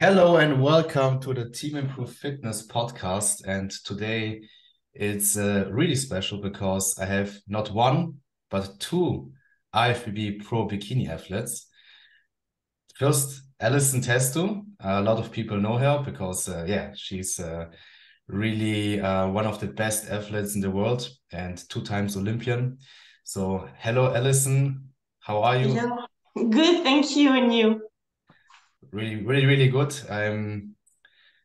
Hello and welcome to the Team Improve Fitness podcast. And today it's really special because I have not one, but two IFBB Pro Bikini athletes. First, Allison Testu. A lot of people know her because, she's really one of the best athletes in the world and two times Olympian. So, hello, Allison. How are you? Hello. Good, thank you. And you? Really, really, really good. I'm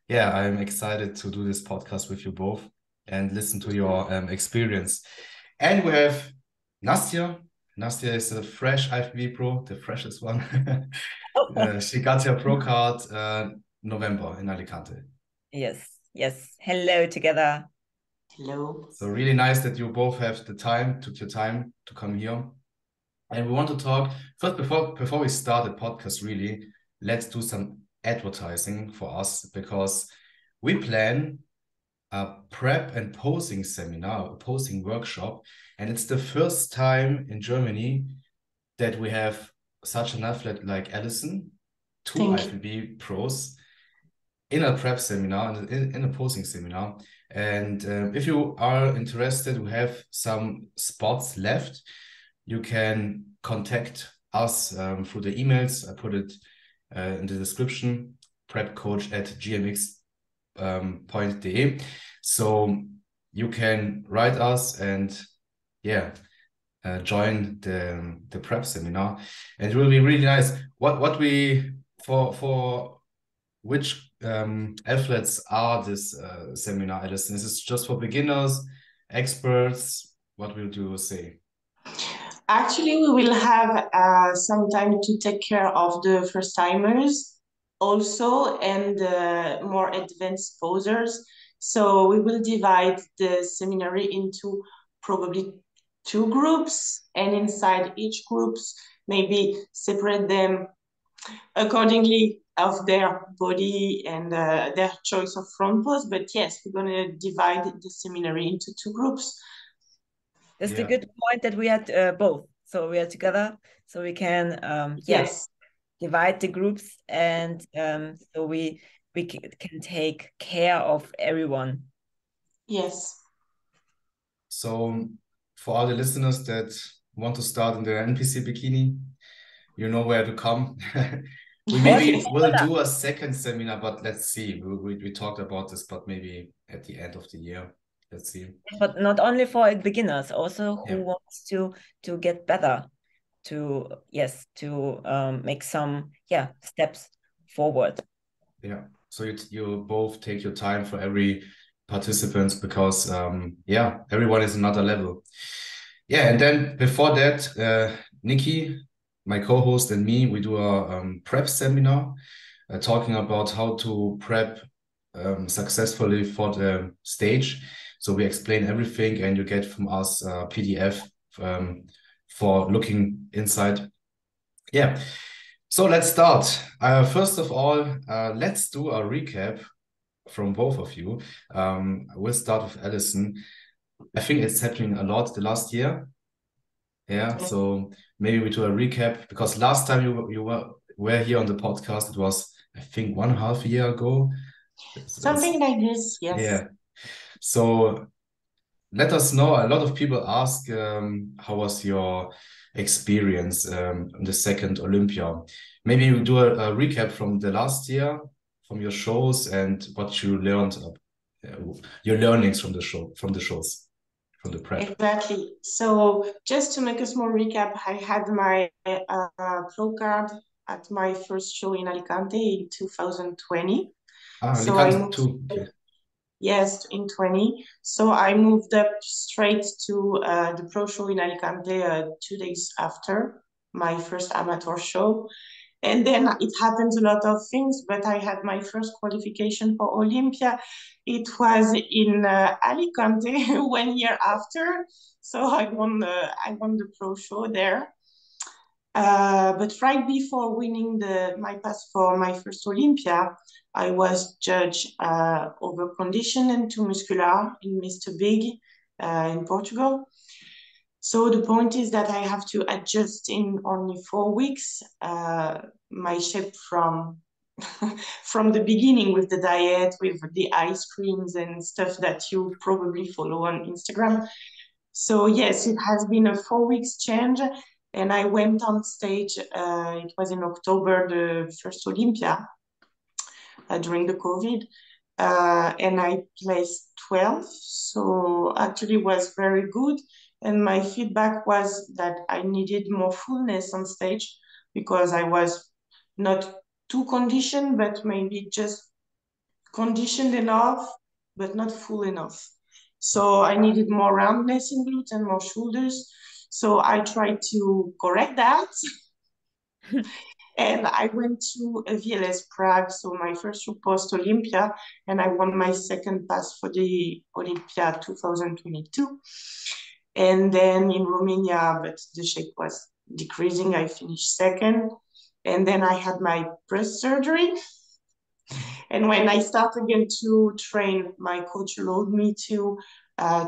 excited to do this podcast with you both and listen to your experience. And we have Nastja. Nastja is a fresh IFBB pro, the freshest one. She got her pro card November in Alicante. Yes, yes. Hello together. Hello. So really nice that you both have the time, took your time to come here. And we want to talk first before we start the podcast, really, let's do some advertising for us because we plan a prep and posing seminar, a posing workshop. And it's the first time in Germany that we have such an athlete like Allison, two Thank you. IFBB pros in a prep seminar, in a posing seminar. And if you are interested, we have some spots left. You can contact us through the emails. I put it in the description, prepcoach@gmx.de. So you can write us and join the prep seminar, and it will be really nice. What we for which athletes are this seminar, Alison? Is this just for beginners, experts? What will you say? Actually, we will have some time to take care of the first timers also and more advanced posers. So we will divide the seminary into probably two groups, and inside each groups, maybe separate them accordingly of their body and their choice of front pose. But yes, we're going to divide the seminary into two groups. That's the good point that we had both. So we are together, so we can Yes. divide the groups, and so we can take care of everyone. Yes. So for all the listeners that want to start in the NPC bikini, you know where to come. We maybe will do a second seminar, but let's see. We talked about this, but maybe at the end of the year. Let's see. But not only for beginners, also who Yeah. wants to get better, to make some steps forward. Yeah. So you both take your time for every participants because everyone is another level. Yeah, and then before that, Nikki, my co-host, and me, we do a prep seminar talking about how to prep successfully for the stage. So we explain everything, and you get from us a PDF for looking inside. Yeah. So let's start. First of all, let's do a recap from both of you. We'll start with Allison. I think it's happening a lot the last year. Yeah, so maybe we do a recap because last time you were here on the podcast, it was I think 1.5 year ago. Something like this, yes. Yeah. So let us know. A lot of people ask how was your experience on the second Olympia. Maybe you do a recap from the last year, from your shows and what you learned, your learnings from the shows, from the prep. Exactly. So just to make a small recap, I had my pro card at my first show in Alicante in 2020. So I Alicante moved, too. Okay. yes, in 20. So I moved up straight to the pro show in Alicante 2 days after my first amateur show. And then it happens a lot of things, but I had my first qualification for Olympia. It was in Alicante 1 year after. So I won the pro show there. But right before winning my pass for my first Olympia, I was judged over condition and too muscular in Mr. Big in Portugal. So the point is that I have to adjust in only 4 weeks my shape from from the beginning with the diet, with the ice creams and stuff that you probably follow on Instagram. So yes, it has been a 4 weeks change, and I went on stage. It was in October, the first Olympia during the COVID, and I placed 12th. So actually was very good. And my feedback was that I needed more fullness on stage because I was not too conditioned, but maybe just conditioned enough, but not full enough. So I needed more roundness in glutes and more shoulders. So I tried to correct that. And I went to a VLS Prague, so my first post Olympia, and I won my second pass for the Olympia 2022. And then in Romania, but the shape was decreasing, I finished second. And then I had my breast surgery. And when I started again to train, my coach allowed me to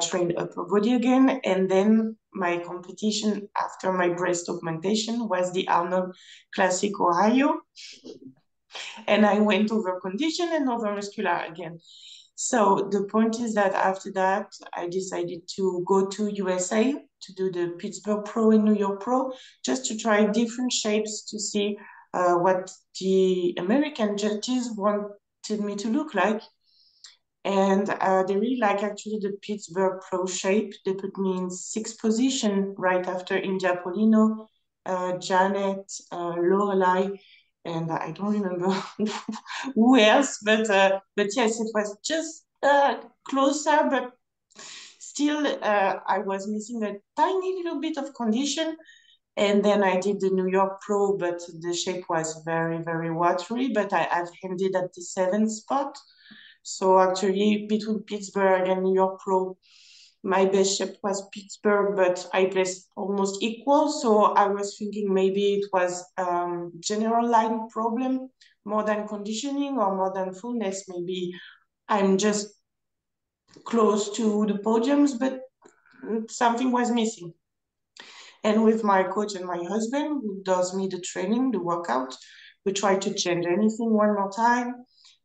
train upper body again. And then my competition after my breast augmentation was the Arnold Classic Ohio. And I went over condition and over muscular again. So the point is that after that, I decided to go to USA to do the Pittsburgh Pro and New York Pro, just to try different shapes to see what the American judges wanted me to look like. And they really like actually the Pittsburgh Pro shape. They put me in 6th position right after India Polino, Janet, Lorelai, and I don't remember who else, but yes, it was just closer, but still I was missing a tiny little bit of condition. And then I did the New York Pro, but the shape was very, very watery, but I've ended at the 7th spot. So actually between Pittsburgh and New York Pro, my best shape was Pittsburgh, but I placed almost equal. So I was thinking maybe it was general line problem more than conditioning or more than fullness. Maybe I'm just close to the podiums, but something was missing. And with my coach and my husband, who does me the training, the workout, we try to change anything one more time.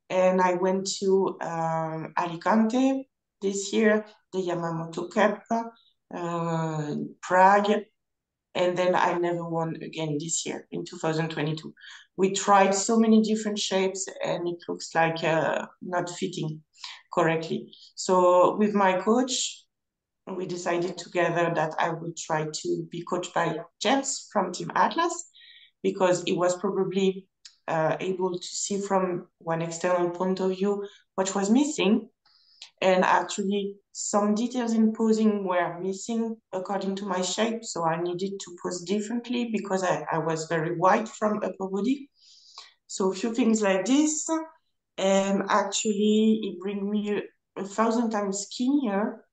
And I went to Alicante this year, the Yamamoto Cup, Prague, and then I never won again this year in 2022. We tried so many different shapes and it looks like not fitting correctly. So with my coach, we decided together that I would try to be coached by James from Team Atlas because he was probably able to see from one external point of view what was missing. And actually, some details in posing were missing according to my shape. So I needed to pose differently because I was very wide from upper body. So a few things like this. And actually, it brings me 1,000 times skinnier.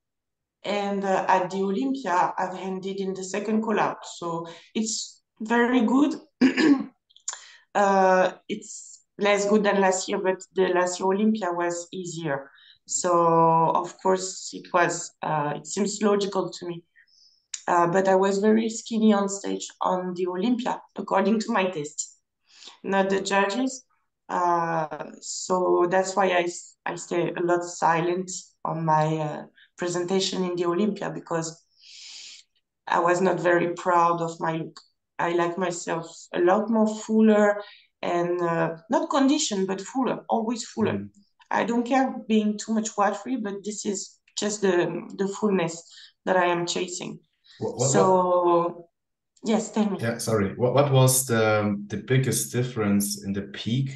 And at the Olympia, I've ended in the second call out. So it's very good. It's less good than last year, but the last year Olympia was easier. So of course it seems logical to me. But I was very skinny on stage on the Olympia, according to my test, not the judges. So that's why I stay a lot silent on my presentation in the Olympia because I was not very proud of my look. I like myself a lot more fuller and not conditioned, but fuller, always fuller. Mm. I don't care being too much watery, but this is just the fullness that I am chasing. Yes, tell me. Yeah, sorry. What was the biggest difference in the peak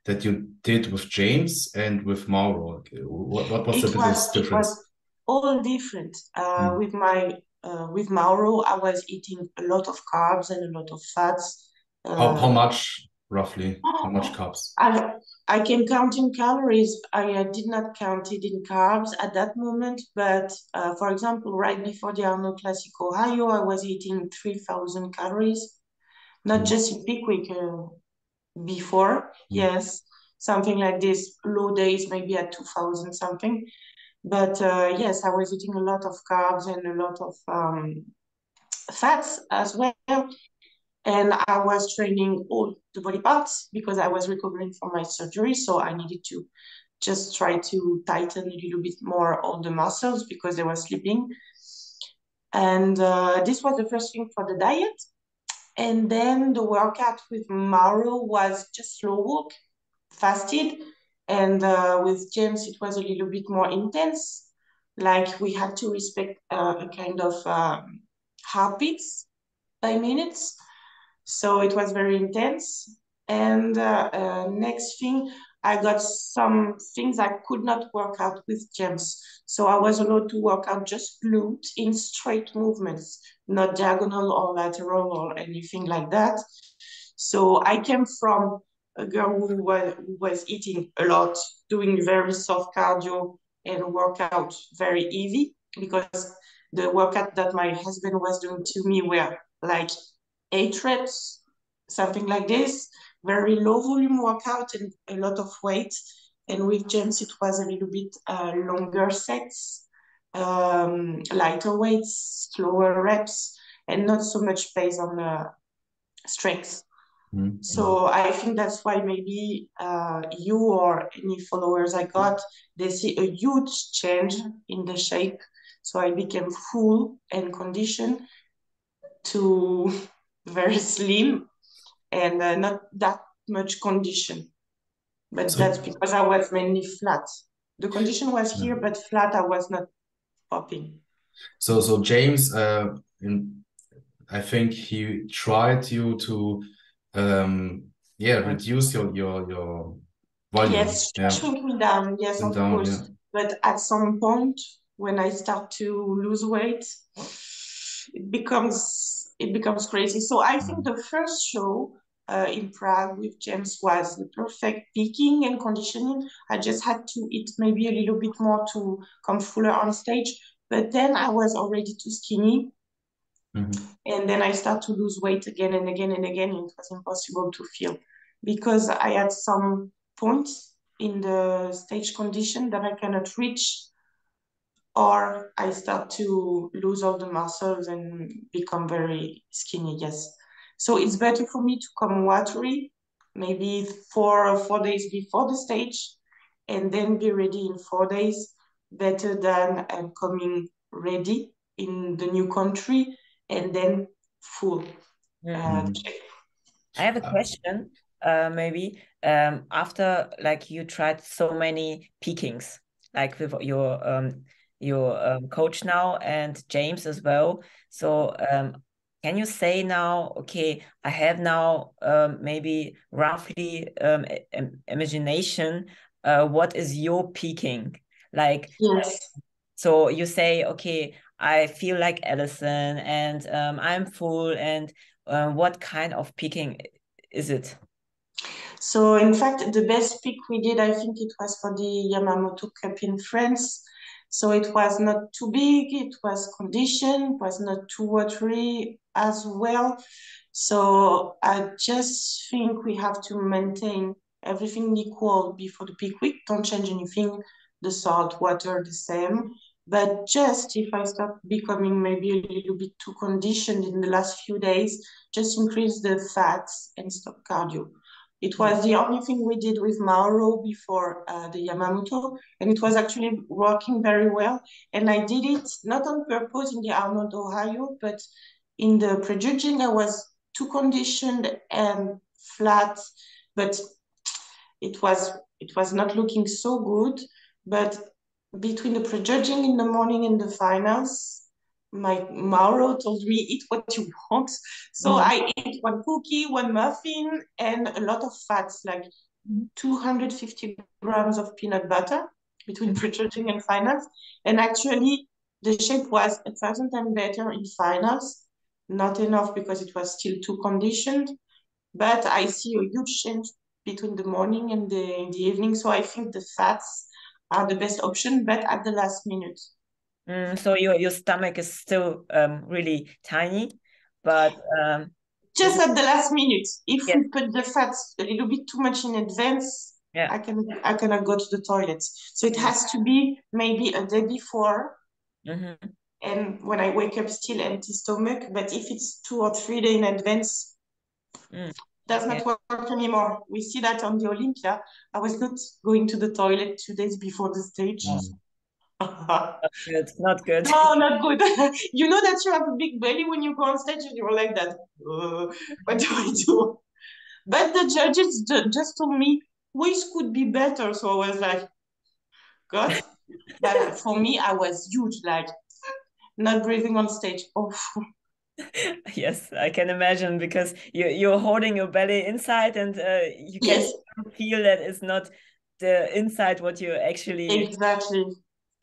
that you did with James and with Mauro? What was the biggest difference? It was all different. With Mauro, I was eating a lot of carbs and a lot of fats. How much roughly? How much carbs? I can count in calories. I did not count it in carbs at that moment, but for example, right before the Arnold Classic Ohio, I was eating 3,000 calories, not just in peak week, before, yes, something like this, low days, maybe at 2,000 something. But yes, I was eating a lot of carbs and a lot of fats as well. And I was training all the body parts because I was recovering from my surgery. So I needed to just try to tighten a little bit more all the muscles because they were slipping. And this was the first thing for the diet. And then the workout with Mauro was just slow walk, fasted. And with James, it was a little bit more intense. Like we had to respect a kind of heartbeats by minutes. So it was very intense. And next thing, I got some things I could not work out with James. So I was allowed to work out just glute in straight movements, not diagonal or lateral or anything like that. So I came from a girl who was eating a lot, doing very soft cardio and workout very easy because the workout that my husband was doing to me were like 8 reps, something like this, very low volume workout and a lot of weight. And with James, it was a little bit longer sets, lighter weights, slower reps, and not so much based on strength. Mm-hmm. So I think that's why maybe you or any followers I got, they see a huge change in the shape. So I became full and conditioned to very slim and not that much condition. But that's because I was mainly flat. The condition was here, but flat I was not popping. So James, I think he tried you to reduce your volume. Yes, shrink me down. Yes, of course. Yeah. But at some point, when I start to lose weight, it becomes crazy. So I think the first show in Prague with James was the perfect peaking and conditioning. I just had to eat maybe a little bit more to come fuller on stage. But then I was already too skinny. And then I start to lose weight again and again and again. And it was impossible to feel because I had some points in the stage condition that I cannot reach, or I start to lose all the muscles and become very skinny. Yes. So it's better for me to come watery, maybe 4 days before the stage, and then be ready in 4 days, better than coming ready in the new country and then full. I have a question, maybe. After like you tried so many peakings, like with your coach now and James as well. So can you say now, okay, I have now maybe roughly imagination, what is your peaking? Like, yes. So you say, okay, I feel like Allison and I'm full, and what kind of peaking is it? So in fact, the best pick we did, I think it was for the Yamamoto Cup in France. So it was not too big, it was conditioned, it was not too watery as well. So I just think we have to maintain everything equal before the peak week. Don't change anything, the salt, water, the same. But just if I start becoming maybe a little bit too conditioned in the last few days, just increase the fats and stop cardio. It was the only thing we did with Mauro before the Yamamoto, and it was actually working very well. And I did it not on purpose in the Arnold, Ohio, but in the prejudging, I was too conditioned and flat, but it was not looking so good. But between the prejudging in the morning and the finals, my Mauro told me eat what you want. So I ate one cookie, one muffin, and a lot of fats, like 250 grams of peanut butter between prejudging and finals. And actually, the shape was 1,000 times better in finals. Not enough because it was still too conditioned, but I see a huge change between the morning and the evening. So I think the fats are the best option, but at the last minute. So your stomach is still really tiny, but just at the last minute. If we put the fats a little bit too much in advance, I cannot go to the toilet. So it has to be maybe a day before. And when I wake up, still empty stomach. But if it's 2 or 3 days in advance, Does not work anymore. We see that on the Olympia. I was not going to the toilet 2 days before the stage. Not good. Not good. No, not good. You know that you have a big belly when you go on stage and you're like that. What do I do? But the judges just told me ways could be better. So I was like, God. But for me, I was huge, like not breathing on stage. Oh. Yes, I can imagine, because you're holding your belly inside, and you can feel that it's not the inside what you actually. Exactly.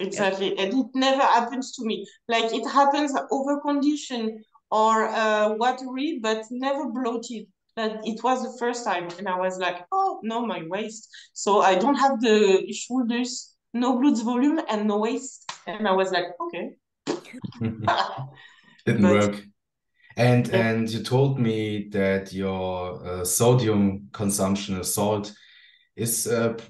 Exactly. And it never happens to me. Like it happens over condition or watery, but never bloated. But it was the first time. And I was like, oh, no, my waist. So I don't have the shoulders, no glutes volume and no waist. And I was like, okay. Didn't work. And you told me that your sodium consumption of salt is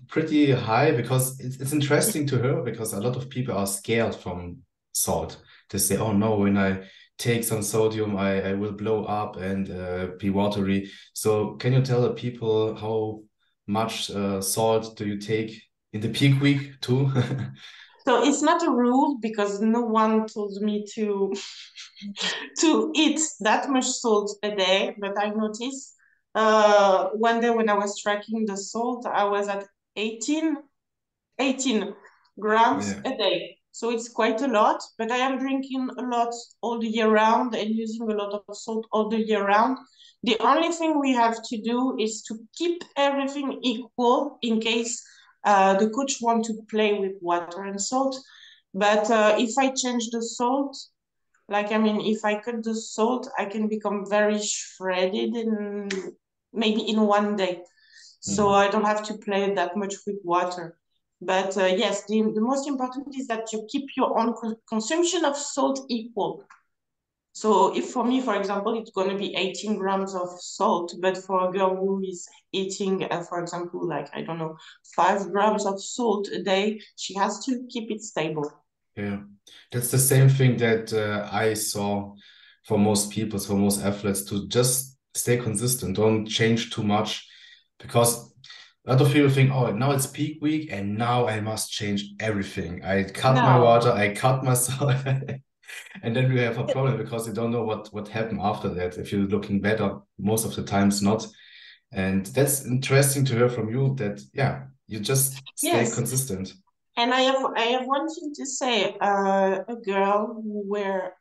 pretty high, because it's interesting to hear, because a lot of people are scared from salt. They say, oh no, when I take some sodium, I will blow up and be watery. So can you tell the people how much salt do you take in the peak week too? So it's not a rule, because no one told me to eat that much salt a day, but I noticed one day when I was tracking the salt, I was at 18 grams a day. So it's quite a lot, but I am drinking a lot all the year round and using a lot of salt all the year round. The only thing we have to do is to keep everything equal in case the coach want to play with water and salt. But if I change the salt, like, I mean, if I cut the salt, I can become very shredded in maybe in 1 day. So I don't have to play that much with water. But yes, the most important is that you keep your own consumption of salt equal. So if for me, for example, it's going to be 18 grams of salt, but for a girl who is eating, for example, like, I don't know, 5 grams of salt a day, she has to keep it stable. Yeah, that's the same thing that I saw for most people, for most athletes, to just stay consistent, don't change too much, because a lot of people think, oh, now it's peak week and now I must change everything. I cut my water, I cut my salt, and then we have a problem, because you don't know what happened after that. If you're looking better, most of the times not. And that's interesting to hear from you, that, yeah, you just stay consistent. And I have one thing to say. A girl who were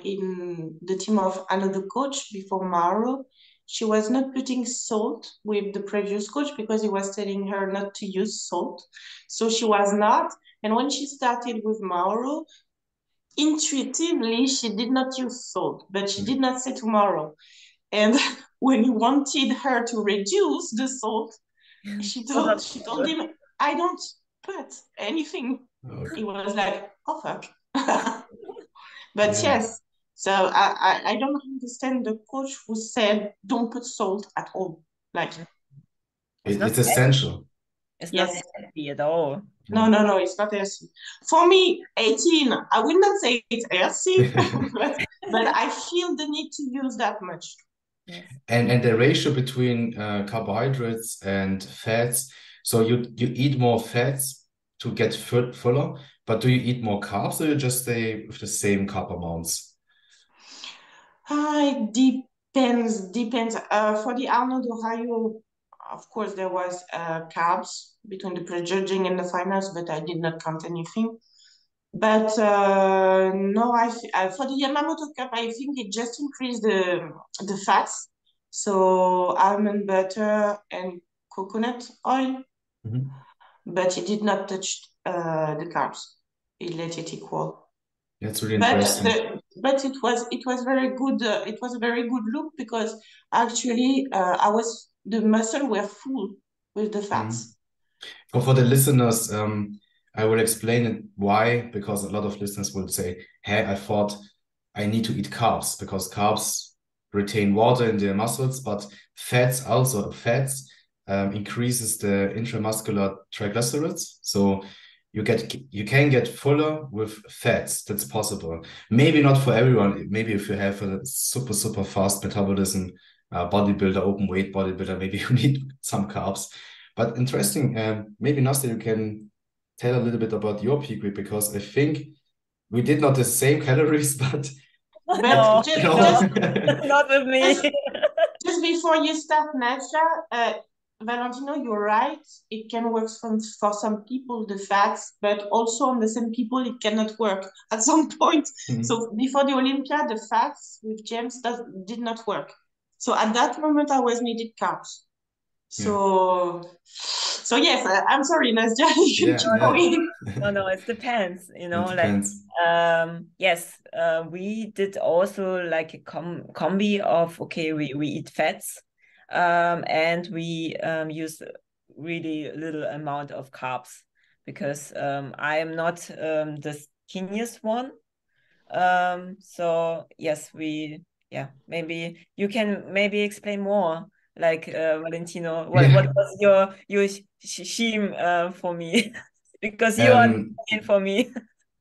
in the team of another coach before Mauro, she was not putting salt with the previous coach because he was telling her not to use salt. So she was not. And when she started with Mauro, intuitively, she did not use salt, but she did not say to Mauro. And when he wanted her to reduce the salt, she told him, I don't put anything. Okay. He was like, oh, fuck. But yes, so I don't understand the coach who said, don't put salt at all. Like, it's essential. It's not healthy at all. No, it's not healthy. For me, 18, I will not say it's healthy, but I feel the need to use that much. Yes. And the ratio between carbohydrates and fats, so you eat more fats to get fuller, but do you eat more carbs, or you just stay with the same carb amounts? It depends. For the Arnold Ohio, of course, there was carbs between the prejudging and the finals, but I did not count anything. But no, for the Yamamoto Cup, I think it just increased the fats. So almond butter and coconut oil, but it did not touch the carbs. It let it equal. That's really interesting. But it was very good. It was a very good look, because actually the muscle were full with the fats. For the listeners, I will explain it why, because a lot of listeners will say, hey, I thought I need to eat carbs, because carbs retain water in their muscles, but fats increases the intramuscular triglycerides. So you can get fuller with fats. That's possible. Maybe not for everyone. Maybe if you have a super fast metabolism, bodybuilder, open weight bodybuilder, maybe you need some carbs. But interesting, maybe Nastja, you can tell a little bit about your peak weight, because I think we did not the same calories, but No, just, not with me. Just before you start, Nastja, Valentino, you're right. It can work for some people, the fats, but also on the same people, it cannot work at some point. So before the Olympia, the fats with James did not work. So at that moment, I was needed carbs. So yes, I'm sorry, Nastja. You keep going. No, it depends. You know, it depends. Yes, we did also like a combi of, okay, we eat fats, and we use really little amount of carbs, because I am not the skinniest one. So yes, maybe you can explain more, like Valentino, what was your shame for me, because you are for me.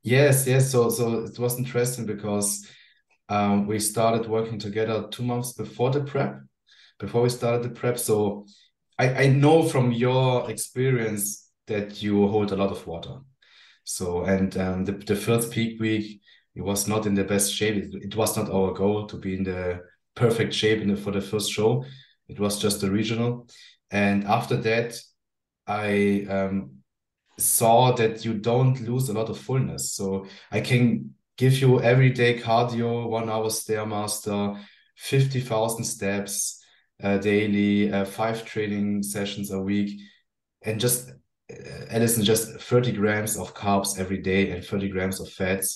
Yes. So it was interesting because we started working together 2 months before we started the prep. So I know from your experience that you hold a lot of water. So, and the first peak week, it was not in the best shape. It was not our goal to be in the perfect shape for the first show. It was just a regional. And after that, I saw that you don't lose a lot of fullness. So I can give you everyday cardio, 1 hour Stairmaster, 50,000 steps daily, 5 training sessions a week, and just Allison, just 30 grams of carbs every day and 30 grams of fats,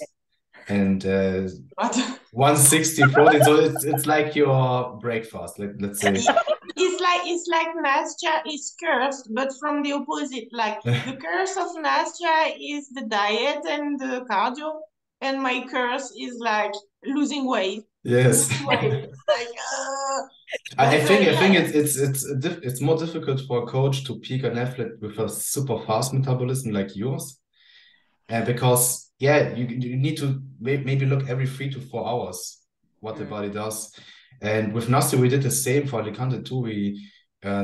and 160 protein. So it's like your breakfast, let's say. It's like Nastja is cursed, but from the opposite. Like the curse of Nastja is the diet and the cardio, and my curse is like losing weight. Yes. Like, I think it's more difficult for a coach to peak an athlete with a super fast metabolism like yours, and because you need to maybe look every 3 to 4 hours what the body does. And with Nastja, we did the same for Alicante too. We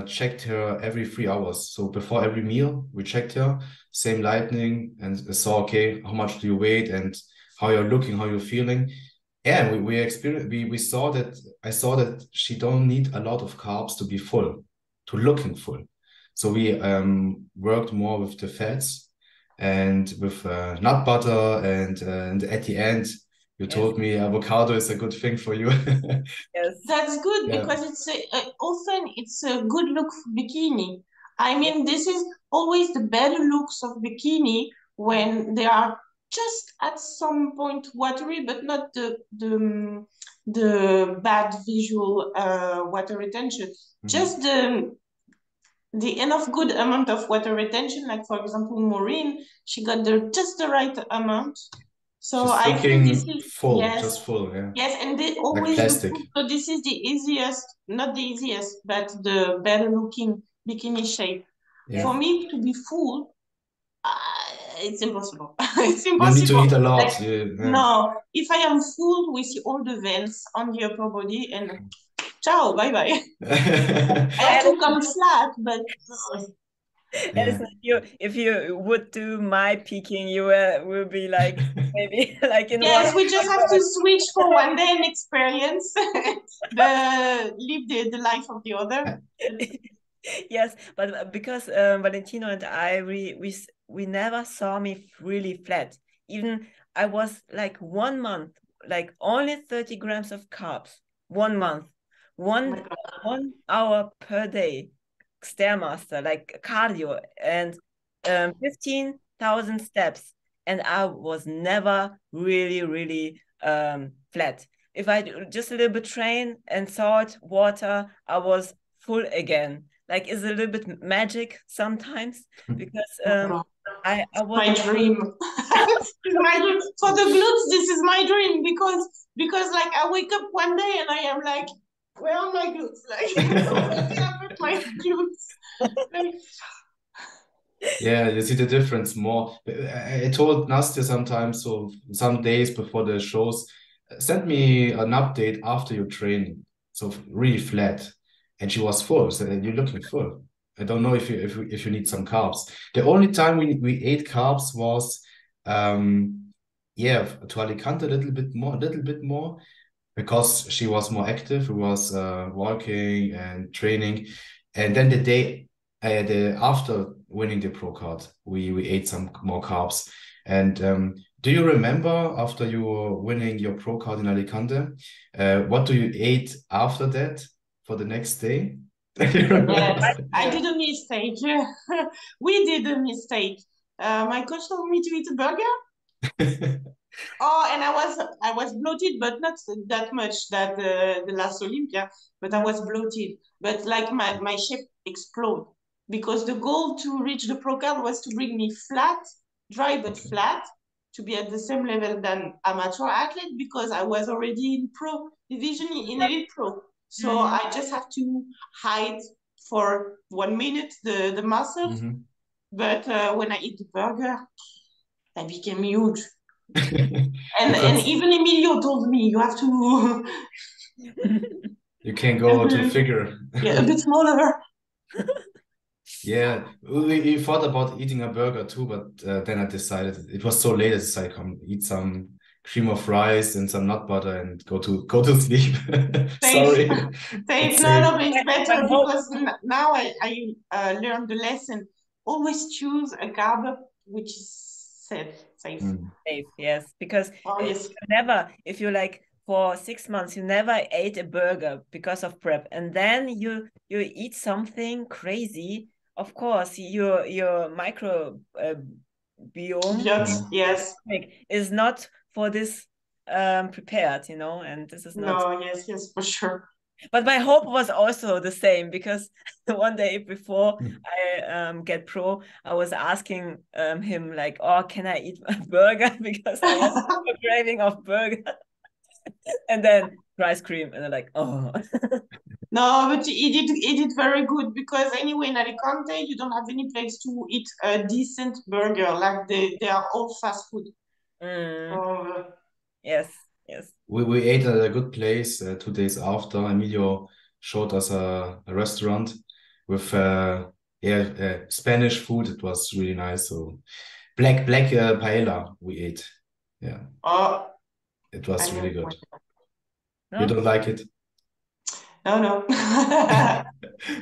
checked her every 3 hours. So before every meal, we checked her, same lightning, and saw, okay, how much do you weigh and how you're looking, how you're feeling. Yeah, we saw that. I saw that she don't need a lot of carbs to be full, to looking full. So we worked more with the fats and with nut butter, and at the end you told me avocado is a good thing for you. Yes, that's good because it's often it's a good look for bikini. I mean, this is always the better looks of bikini when they are just at some point watery, but not the bad visual water retention. Just the enough good amount of water retention. Like for example, Maureen, she got just the right amount. So she's I think this is full, just full, Yes, and they always like plastic. so this is the easiest, not the easiest, but the better looking bikini shape. Yeah. For me to be full, it's impossible. It's impossible. You need to eat a lot. Like, no, if I am full, we see all the veins on the upper body and ciao, bye bye. I have to come flat, but. Allison, if you would do my peaking, you will be like maybe like in yes, we just have to switch for one day and experience live the life of the other. Yes, but because Valentino and I we never saw me really flat. Even I was like 1 month, like only 30 grams of carbs, 1 month, 1 hour per day, Stairmaster, like cardio, and 15,000 steps, and I was never really flat. If I just a little bit train and salt water, I was full again. Like, it's a little bit magic sometimes, because I was my dream. My dream for the glutes. This is my dream because like I wake up one day and I am like, where are my glutes? Like, my glutes. Yeah, you see the difference more. I told Nastja sometimes, so some days before the shows, send me an update after your training. so really flat, and she was full. So you're looking full. I don't know if you need some carbs. The only time we ate carbs was yeah, to Alicante a little bit more, because she was more active. We was walking and training, and then the day the after winning the pro card, we ate some more carbs. And do you remember after you were winning your pro card in Alicante, what do you ate after that for the next day? Yes, I did a mistake. We did a mistake. My coach told me to eat a burger. Oh, and I was bloated, but not that much that the last Olympia, but I was bloated. But like my shape explode because the goal to reach the pro card was to bring me flat, dry but flat, to be at the same level than amateur athlete because I was already in pro division in elite pro. So I just have to hide for 1 minute the muscles. But when I eat the burger, I became huge. And even Emilio told me you have to. You can go to figure. Yeah, a bit smaller. Yeah, we thought about eating a burger too, but then I decided it was so late. I decided come eat some cream of rice and some nut butter and go to sleep. Sorry, Safe. No, but it's better because now I learned the lesson. Always choose a carb which is safe. Safe, yes, because never, if you like for 6 months you never ate a burger because of prep, and then you eat something crazy. Of course, your micro biome yes is not for this prepared, you know, and this is not. No, yes, for sure. But my hope was also the same because one day before I get pro, I was asking him like, "Oh, can I eat a burger?" because I had a craving of burger, and then ice cream, and I'm like, "Oh." No, but he did very good because anyway in Alicante you don't have any place to eat a decent burger. Like they are all fast food. Yes. We ate at a good place 2 days after. Emilio showed us a restaurant with Spanish food. It was really nice. So black paella we ate. Yeah. It was really good. No? You don't like it? No.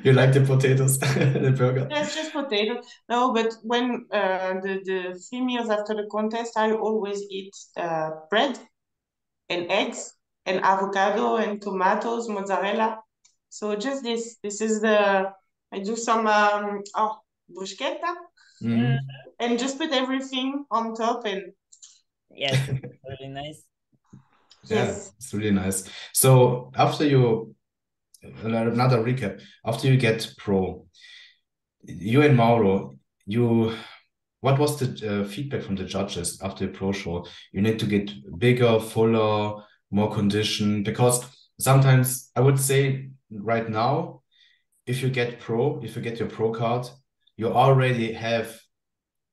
You like the potatoes, the burger? Yes, just potatoes. No, but when the 3 meals after the contest, I always eat bread and eggs and avocado and tomatoes, mozzarella. So just this. This is I do some bruschetta and just put everything on top and. Yes, it's really nice. Yeah, it's really nice. So after you, another recap, after you get pro, you and Mauro, what was the feedback from the judges after the pro show? You need to get bigger, fuller, more conditioned, because sometimes I would say right now, if you get your pro card, you already have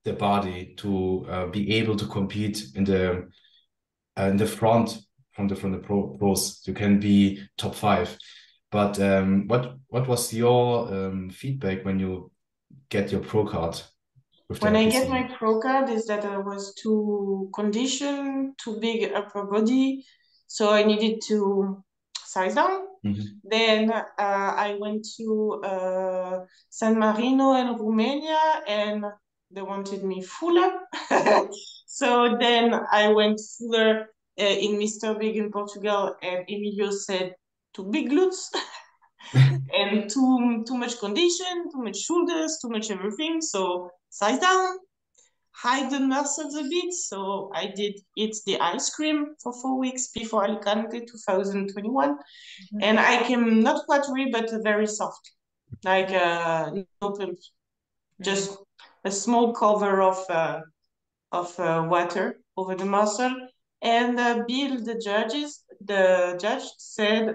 the body to be able to compete in the front from the pros. You can be top 5. But what was your feedback when you get your pro card? When I get my pro card is that I was too conditioned, too big upper body, so I needed to size down. Then I went to San Marino and Romania, and they wanted me fuller. So then I went fuller in Mr. Big in Portugal, and Emilio said too big glutes. And too much condition, too much shoulders, too much everything. So size down, hide the muscles a bit. So I did eat the ice cream for 4 weeks before Alicante 2021. And I came not watery, but very soft, like no pump, just a small cover of water over the muscle. And Bill, the judge said,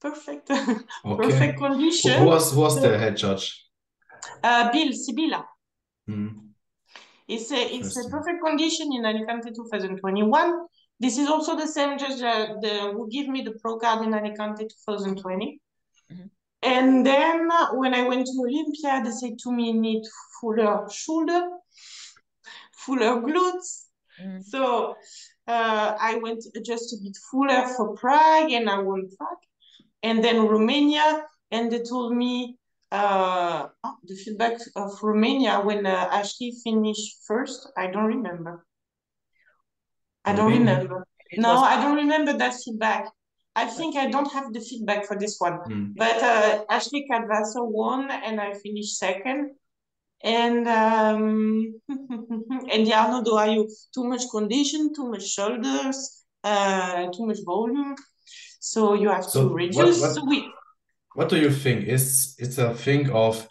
perfect, perfect condition. Who was the head judge? Bill Sibila. It's a perfect condition in Alicante 2021. This is also the same judge who gave me the pro card in Alicante 2020. And then when I went to Olympia, they said to me, need fuller shoulder, fuller glutes. So I went just a bit fuller for Prague, and I won Prague. And then Romania, and they told me the feedback of Romania when Ashley finished first. I don't remember. I don't remember. No, I don't remember that feedback. I think I don't have the feedback for this one. But Ashley Cadvaso won, and I finished second. And and the Arnold Ohio, too much condition, too much shoulders, too much volume. So you have to reduce. What do you think? It's a thing of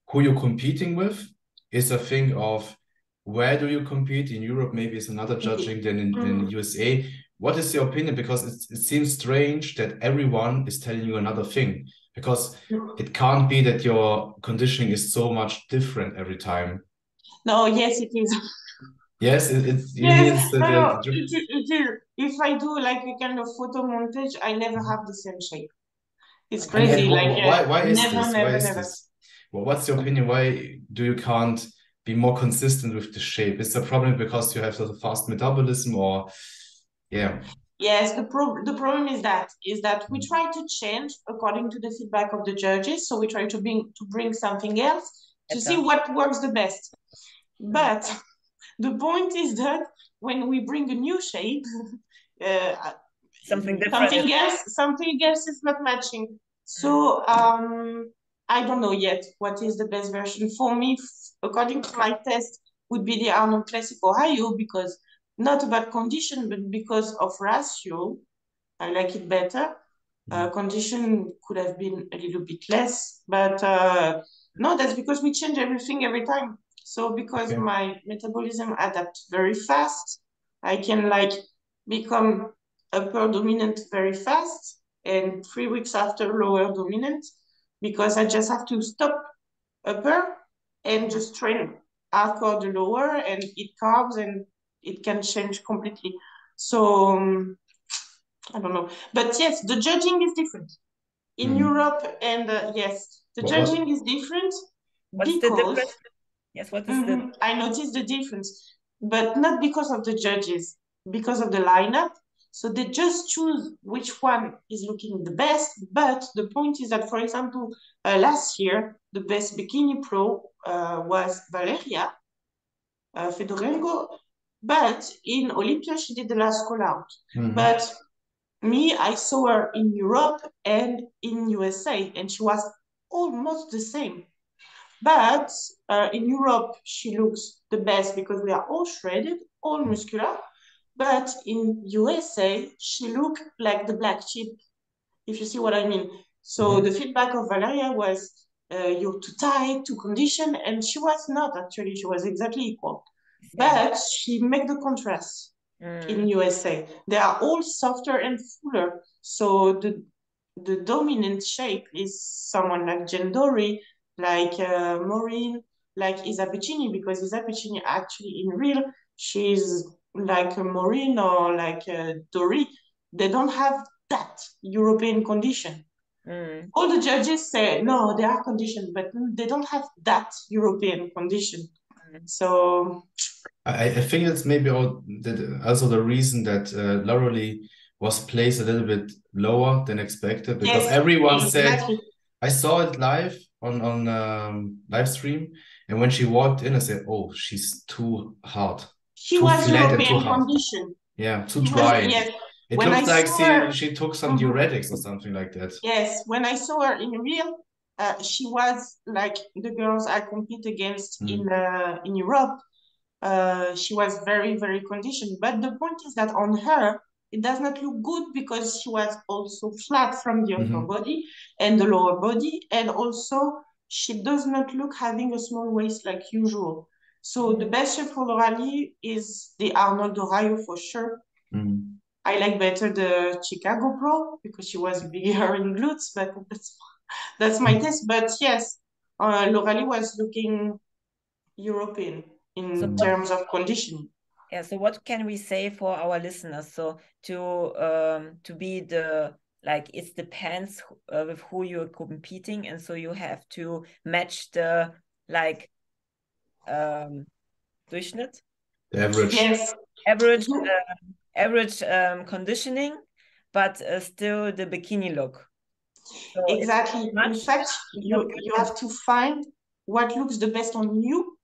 who you're competing with? It's a thing of where do you compete? In Europe, maybe it's another judging than in USA. What is your opinion? Because it seems strange that everyone is telling you another thing. Because it can't be that your conditioning is so much different every time. No, yes, it is. Yes, it's you mean it's it is. If I do like a kind of photo montage, I never have the same shape. It's crazy. Why is this? Never. This? Well, what's your opinion? Why do you can't be more consistent with the shape? Is the problem because you have such a fast metabolism, or yeah? Yes, the problem is that we try to change according to the feedback of the judges. So we try to bring something else to see what works the best. But the point is that when we bring a new shape, something else is not matching. So I don't know yet what is the best version for me. According to my test, would be the Arnold Classic Ohio, because not about condition, but because of ratio. I like it better. Condition could have been a little bit less, but no, that's because we change everything every time. So because my metabolism adapts very fast, I can like become upper dominant very fast, and 3 weeks after lower dominant, because I just have to stop upper and just train hardcore the lower and eat carbs, and it can change completely. So I don't know, but yes, the judging is different in Europe, and yes, the judging is different. What's the difference? Yes, what is the? I noticed the difference, but not because of the judges, because of the lineup. So they just choose which one is looking the best. But the point is that, for example, last year, the best bikini pro was Valeria Fedorenko, but in Olympia, she did the last call out. But me, I saw her in Europe and in USA, and she was almost the same. But in Europe, she looks the best because we are all shredded, all muscular. But in USA, she looked like the black sheep, if you see what I mean. So the feedback of Valeria was, you're too tight, too conditioned, and she was not actually. She was exactly equal. But she made the contrast in USA. They are all softer and fuller. So the dominant shape is someone like Gendori, like Maureen, like Isa Piccini, because Isa Piccini actually in real, she's like a Maureen or like Dori. They don't have that European condition. All the judges say, no, they are conditioned, but they don't have that European condition. So I think that's maybe also the reason that Laurelie was placed a little bit lower than expected, because everyone said, I saw it live on live stream, and when she walked in, I said, oh, she's too hard. She was European condition. Yeah, too dry. It looked like she took some diuretics or something like that. Yes, when I saw her in real, she was like the girls I compete against in Europe. She was very, very conditioned. But the point is that on her, it does not look good because she was also flat from the upper body and the lower body. And also, she does not look having a small waist like usual. So the best shape for Loralie is the Arnold Ohio for sure. I like better the Chicago Pro because she was bigger in glutes, but that's my test. But yes, Loralie was looking European in terms of conditioning. Yeah, so what can we say for our listeners? So to be the, like, it depends with who you're competing, and so you have to match the, like, Durchschnitt? The average. Yes. Average conditioning, but still the bikini look. So exactly. In fact, you have to find what looks the best on you,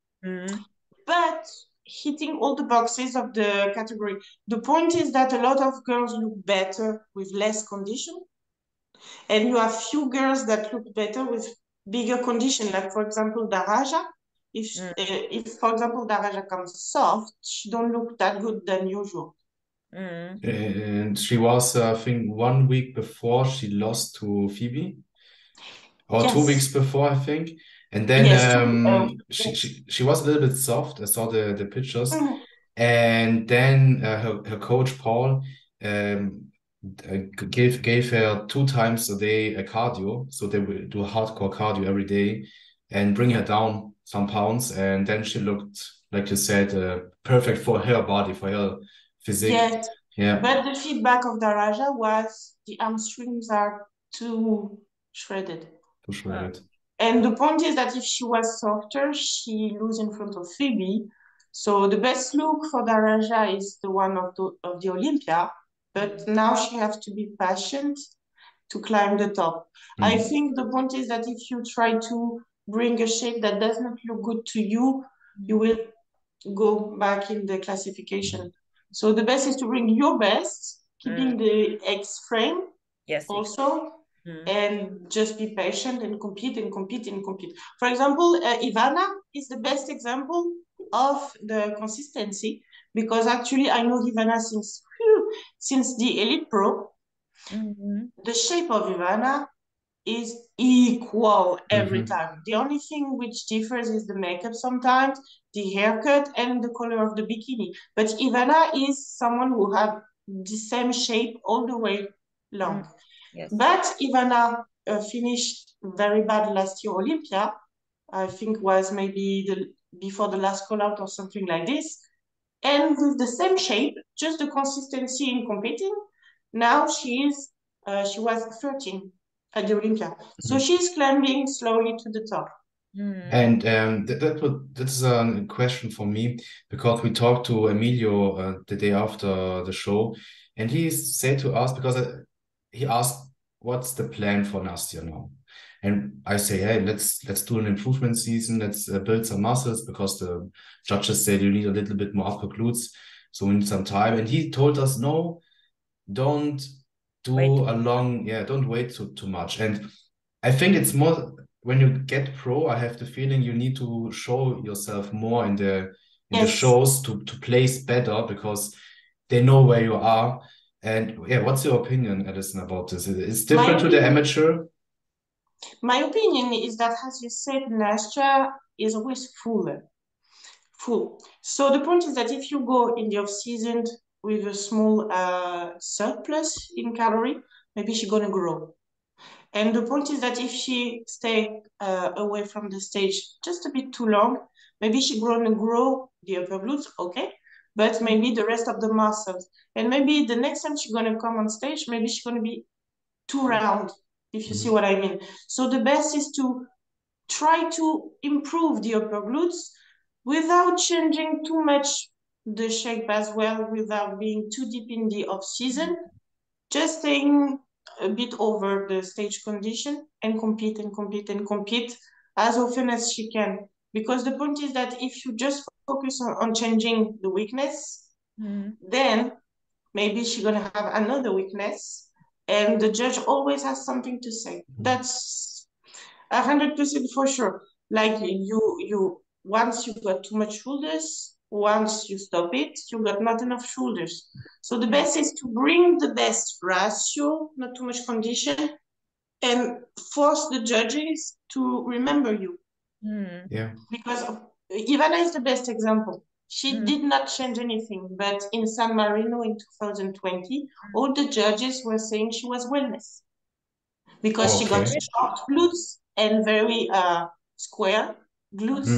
but hitting all the boxes of the category. The point is that a lot of girls look better with less condition, and you have few girls that look better with bigger condition. Like, for example, Daraja. If for example, Daraja comes soft, she don't look that good than usual. And she was, I think, 1 week before she lost to Phoebe, or Yes. 2 weeks before, I think. And then yes, she was a little bit soft. I saw the pictures. And then her coach Paul gave her 2 times a day a cardio, so they will do hardcore cardio every day and bring her down some pounds, and then she looked, like you said, perfect for her body, for her physique. Yes. Yeah. But the feedback of Daraja was the hamstrings are too shredded. Too shredded. And the point is that if she was softer, she lose in front of Phoebe. So the best look for Daraja is the one of the Olympia, but now she has to be patient to climb the top. I think the point is that if you try to bring a shape that does not look good to you, you will go back in the classification. So the best is to bring your best, keeping the X frame also, and just be patient and compete and compete and compete. For example, Ivana is the best example of the consistency, because actually I know Ivana since the Elite Pro. The shape of Ivana is equal every time. The only thing which differs is the makeup sometimes, the haircut, and the color of the bikini. But Ivana is someone who has the same shape all the way long. Yes. But Ivana finished very bad last year Olympia. I think was maybe before the last call out or something like this. And with the same shape, just the consistency in competing, now she was 13 at the Olympia. So she's climbing slowly to the top. And that's a question for me, because we talked to Emilio the day after the show, and he said to us, because he asked, "What's the plan for Nastja now?" And I say, "Hey, let's do an improvement season. Let's build some muscles, because the judges said you need a little bit more upper glutes, so we need some time." And he told us, "No, don't don't wait too much." And I think it's more, when you get pro, I have the feeling you need to show yourself more in the shows to place better, because they know where you are. And yeah, what's your opinion, Allison, about this? It's different to the amateur. My opinion is that, as you said, Nastja is always full. So the point is that if you go in the off season with a small surplus in calorie, maybe she's gonna grow. And the point is that if she stay away from the stage just a bit too long, maybe she's gonna grow the upper glutes, okay, but maybe the rest of the muscles. And maybe the next time she's gonna come on stage, maybe she's gonna be too round, if you see what I mean. So the best is to try to improve the upper glutes without changing too much the shape as well, without being too deep in the off season, just staying a bit over the stage condition and compete and compete and compete as often as she can. Because the point is that if you just focus on changing the weakness, then maybe she's gonna have another weakness, and the judge always has something to say. That's 100% for sure. Like you once you got too much shoulders, once you stop it, you got not enough shoulders. So the best is to bring the best ratio, not too much condition, and force the judges to remember you. Yeah. Because Ivana is the best example. She did not change anything, but in San Marino in 2020, all the judges were saying she was wellness, because she got short glutes and very square glutes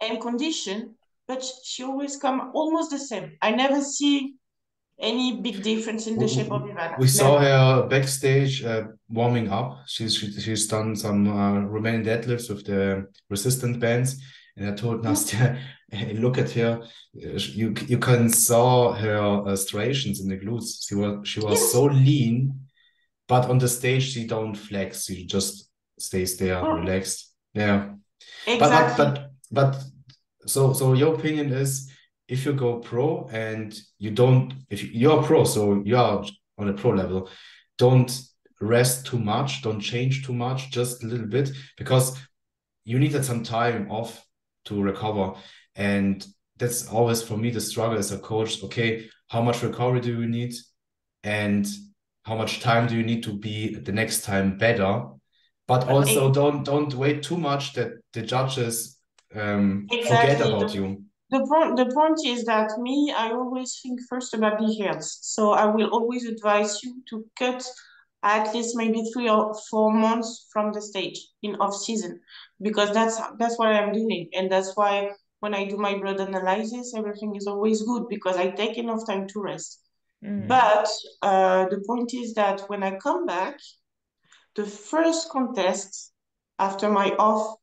and condition. but she always come almost the same. I never see any big difference in the shape of Ivana. We saw her backstage warming up. She's done some Romanian deadlifts with the resistant bands, and I told Nastja, hey, look at her. You can saw her striations in the glutes. She was Yes. so lean, but on the stage she don't flex. She just stays there relaxed. Yeah. Exactly. But so your opinion is, if you go pro and you don't, if you're pro, so you're on a pro level, don't rest too much, don't change too much, just a little bit, because you needed some time off to recover. And that's always for me the struggle as a coach. Okay, how much recovery do you need? And how much time do you need to be the next time better? But also don't wait too much that the judges forget about you. The point is that I always think first about the health. So I will always advise you to cut at least maybe 3 or 4 months from the stage in off season, because that's what I'm doing. And that's why when I do my blood analysis, everything is always good because I take enough time to rest. But the point is that when I come back, the first contest after my off,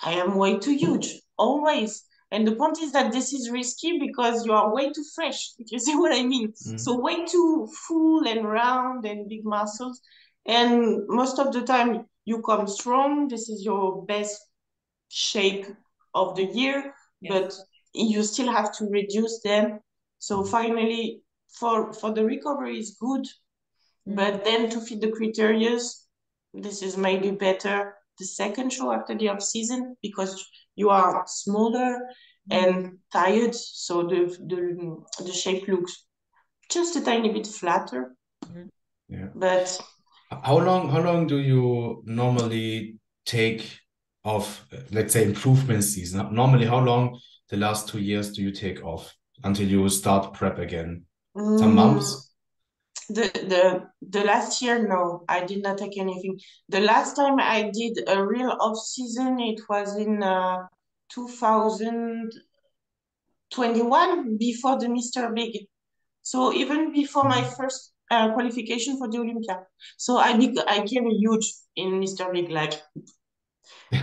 I am way too huge, always. And the point is that this is risky because you are way too fresh, if you see what I mean. So way too full and round and big muscles. And most of the time you come strong. This is your best shape of the year, but you still have to reduce them. So finally, for the recovery is good, but then to fit the criteria, this is maybe better the second show after the off season because you are smaller and tired, so the shape looks just a tiny bit flatter. Yeah. But how long do you normally take off, let's say, improvement season? Normally, how long the last 2 years do you take off until you start prep again? Some months? The last year, no, I did not take anything. The last time I did a real off season, it was in 2021 before the Mr. Big. So even before my first qualification for the Olympia. So I came huge in Mr. Big, like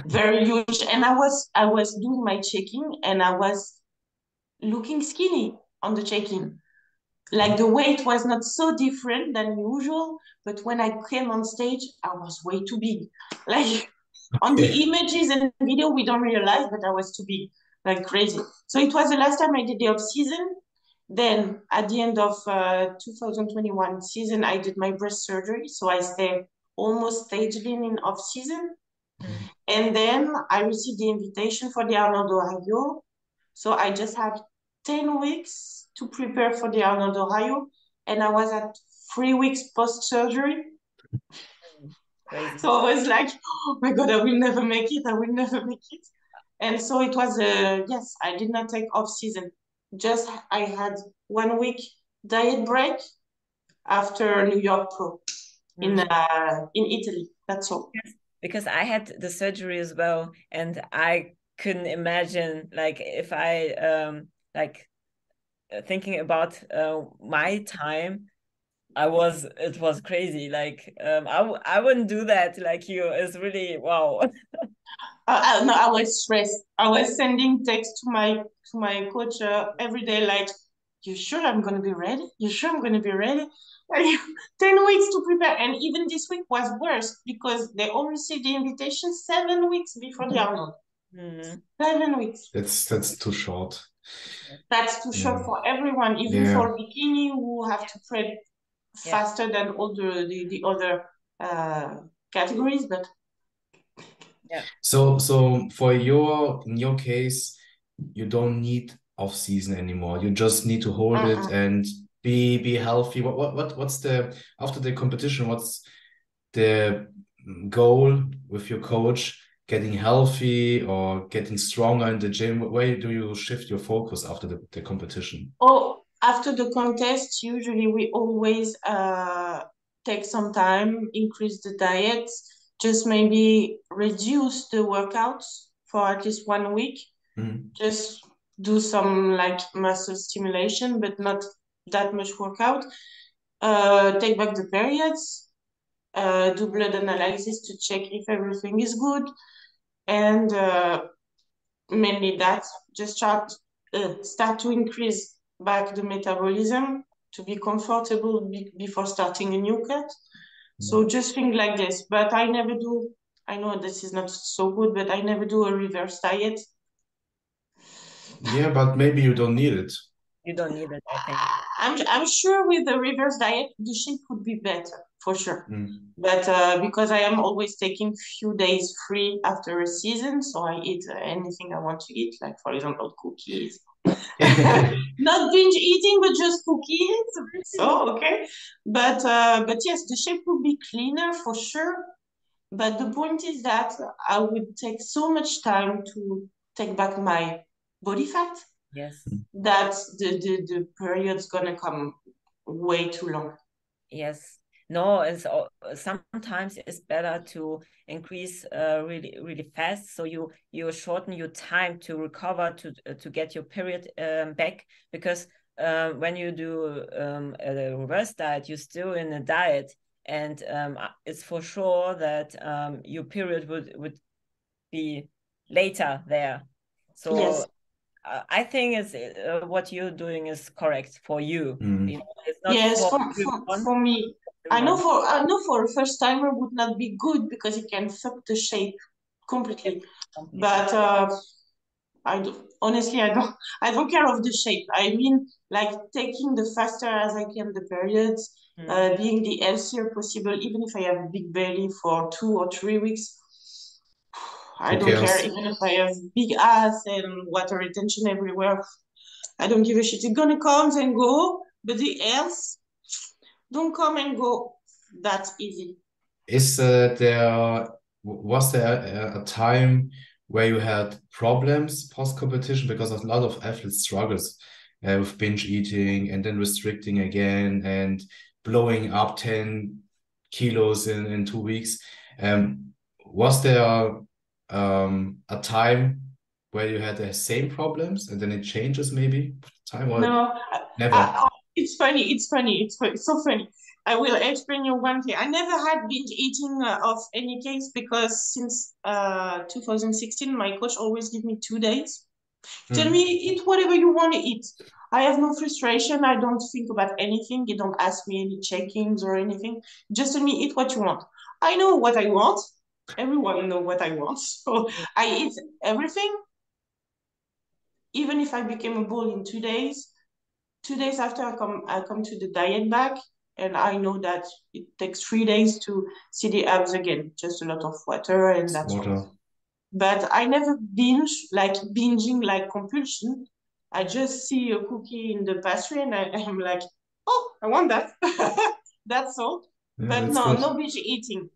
very huge. And I was doing my checking and I was looking skinny on the check-in. Like the weight was not so different than usual, but when I came on stage, I was way too big. Like on the images and video, we don't realize, but I was too big, like crazy. So it was the last time I did the off season. Then at the end of 2021 season, I did my breast surgery. So I stayed almost stage lean in off season. And then I received the invitation for the Arnold Ohio. So I just had 10 weeks to prepare for the Arnold Ohio. And I was at 3 weeks post-surgery. Crazy. So I was like, oh my God, I will never make it. I will never make it. And so it was, yes, I did not take off season. Just I had 1 week diet break after New York Pro in Italy. That's all. Yes, because I had the surgery as well, and I couldn't imagine, like, if I thinking about my time, it was crazy. Like I wouldn't do that like you. It's really wow. No, I was stressed. I was sending texts to my coach every day, like, "You sure I'm gonna be ready? You sure I'm gonna be ready?" Like, 10 weeks to prepare, and even this week was worse because they all received the invitation 7 weeks before the Arnold. 7 weeks. That's too short. That's too short for everyone, even for Bikini, who have to prep faster than all the other categories, but. So in your case, you don't need off season anymore. You just need to hold it and be healthy. What's the, after the competition, what's the goal with your coach? Getting healthy or getting stronger in the gym? Where do you shift your focus after the competition? Oh, after the contest, usually we always take some time, increase the diet, just maybe reduce the workouts for at least 1 week. Just do some like muscle stimulation, but not that much workout. Take back the periods, do blood analysis to check if everything is good, and mainly that, just start to increase back the metabolism to be comfortable before starting a new cut. So just think like this, but I never do, I know this is not so good, but I never do a reverse diet. Yeah, but maybe you don't need it. You don't need it, I think. I'm sure with the reverse diet, the shape would be better, for sure. Mm. But because I am always taking few days free after a season, so I eat anything I want to eat, like for example, cookies. Not binge eating, but just cookies. So okay, but yes, the shape would be cleaner for sure. But the point is that I would take so much time to take back my body fat Yes. that the period's gonna come way too long. Yes. No, sometimes it's better to increase really really fast, so you shorten your time to recover to get your period back, because when you do a reverse diet, you're still in a diet, and it's for sure that your period would be later there. So Yes. I think it's what you're doing is correct for you. Mm. You know, it's not Yes, for everyone. for me. I know for a first timer would not be good because it can fuck the shape completely. Completely. But I do, honestly I don't care of the shape. I mean like taking the faster as I can the periods, being the healthier possible, even if I have a big belly for 2 or 3 weeks. I Who don't care, cares? even if I have big ass and water retention everywhere. I don't give a shit. It's gonna come and go, but the else don't come and go that easy. Was there a time where you had problems post-competition? Because a lot of athletes struggles with binge eating and then restricting again and blowing up 10 kilos in 2 weeks. Was there a time where you had the same problems and then it changes maybe time or No, never? it's funny. It's so funny. I will explain you one thing. I never had binge eating of any case because since 2016, my coach always give me 2 days. Tell me, eat whatever you want to eat. I have no frustration. I don't think about anything. You don't ask me any check-ins or anything. Just tell me, eat what you want. I know what I want. Everyone know what I want. So I eat everything. Even if I became a bull in 2 days, 2 days after I come to the diet back, and I know that it takes 3 days to see the abs again. Just a lot of water and that's all. Water. But I never binging like compulsion. I just see a cookie in the pastry and I'm like, oh, I want that. That's all. Yeah, But that's no, good. no binge eating.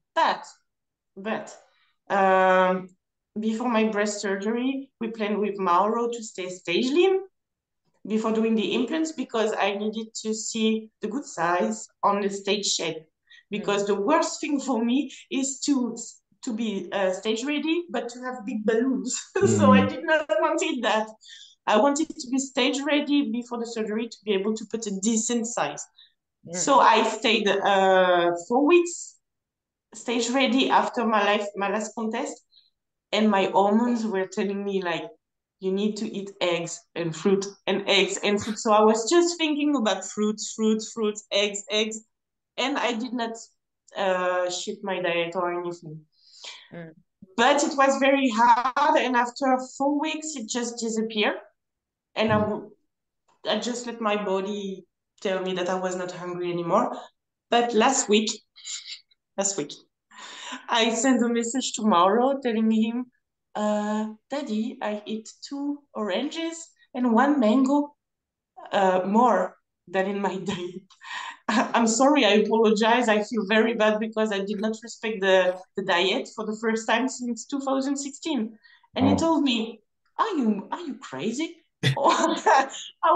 But um, before my breast surgery, we planned with Mauro to stay stage lean before doing the implants because I needed to see the good size on the stage shape. Because the worst thing for me is to be stage ready, but to have big balloons. So I did not wanted that. I wanted to be stage ready before the surgery to be able to put a decent size. So I stayed 4 weeks stage ready after my last contest, and my hormones were telling me like you need to eat eggs and fruit and eggs and fruit. So I was just thinking about fruits, eggs, and I did not shift my diet or anything. But it was very hard, and after 4 weeks, it just disappeared, and I just let my body tell me that I was not hungry anymore. But last week, I sent a message to Mauro telling him, Daddy, I eat 2 oranges and 1 mango more than in my diet. I'm sorry, I apologize. I feel very bad because I did not respect the diet for the first time since 2016. And he told me, are you crazy? I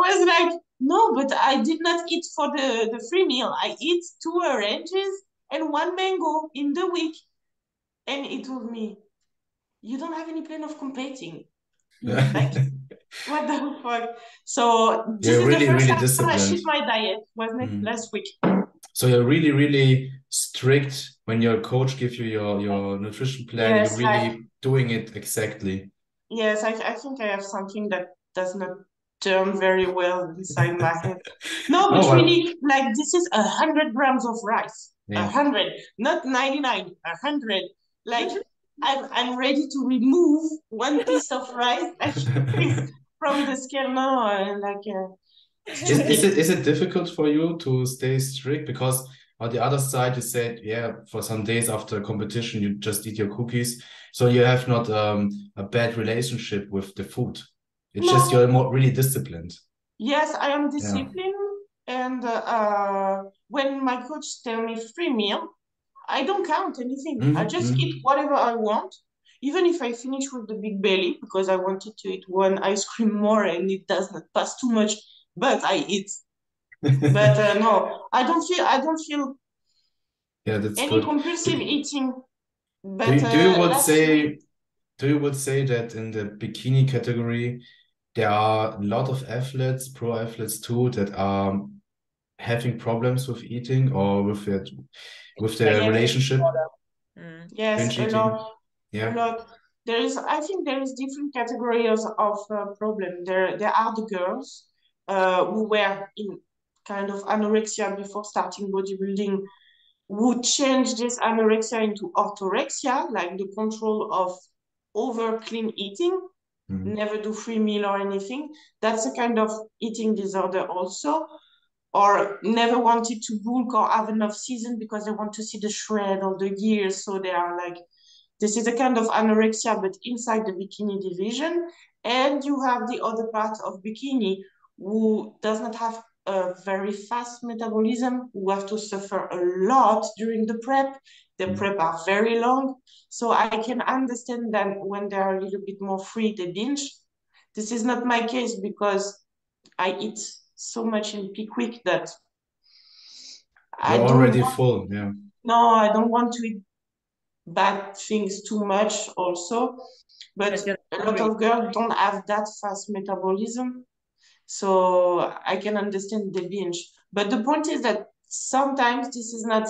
was like, no, but I did not eat for the free meal. I eat 2 oranges and 1 mango in the week. And he told me, you don't have any plan of competing. Like, what the fuck? So this You're is the really, first really time I disciplined. shift my diet. Was last week. So you're really, really strict when your coach gives you your nutrition plan. You're Yes, like really doing it exactly. yes, I think I have something that does not turn very well inside my head. No, No, but but really, like this is 100 grams of rice. yeah. 100, not 99, 100. Like I'm ready to remove one piece of rice from the scale now, and like Is it difficult for you to stay strict? Because on the other side, you said, yeah, for some days after competition, you just eat your cookies. So you have not a bad relationship with the food. It's just no. you're more really disciplined. Yes, I am Yeah. disciplined, and when my coach tell me free meal, I don't count anything. I just eat whatever I want, even if I finish with the big belly because I wanted to eat one ice cream more and it does not pass too much, but I eat. But no, I don't feel Yeah, that's any good. compulsive eating. Do But you, do you would last week, say do you would say that in the bikini category there are a lot of athletes, pro athletes too, that are having problems with eating or with the Like yes, relationship, yes, binge a eating? lot, a Yeah. lot. I think there is different categories of problem. There are the girls who were in kind of anorexia before starting bodybuilding, who change this anorexia into orthorexia, like the control of over clean eating, never do free meal or anything. That's a kind of eating disorder also. Or never wanted to bulk or have enough season because they want to see the shred or the gears. So they are like, this is a kind of anorexia, but inside the bikini division. And you have the other part of bikini who does not have a very fast metabolism, who have to suffer a lot during the prep. The prep are very long. So I can understand that when they are a little bit more free, they binge. This is not my case because I eat so much in peak week that I You're don't already want, full. Yeah. no, I don't want to eat bad things too much also. But Because you're a lot hungry. of girls don't have that fast metabolism. So I can understand the binge. But the point is that sometimes this is not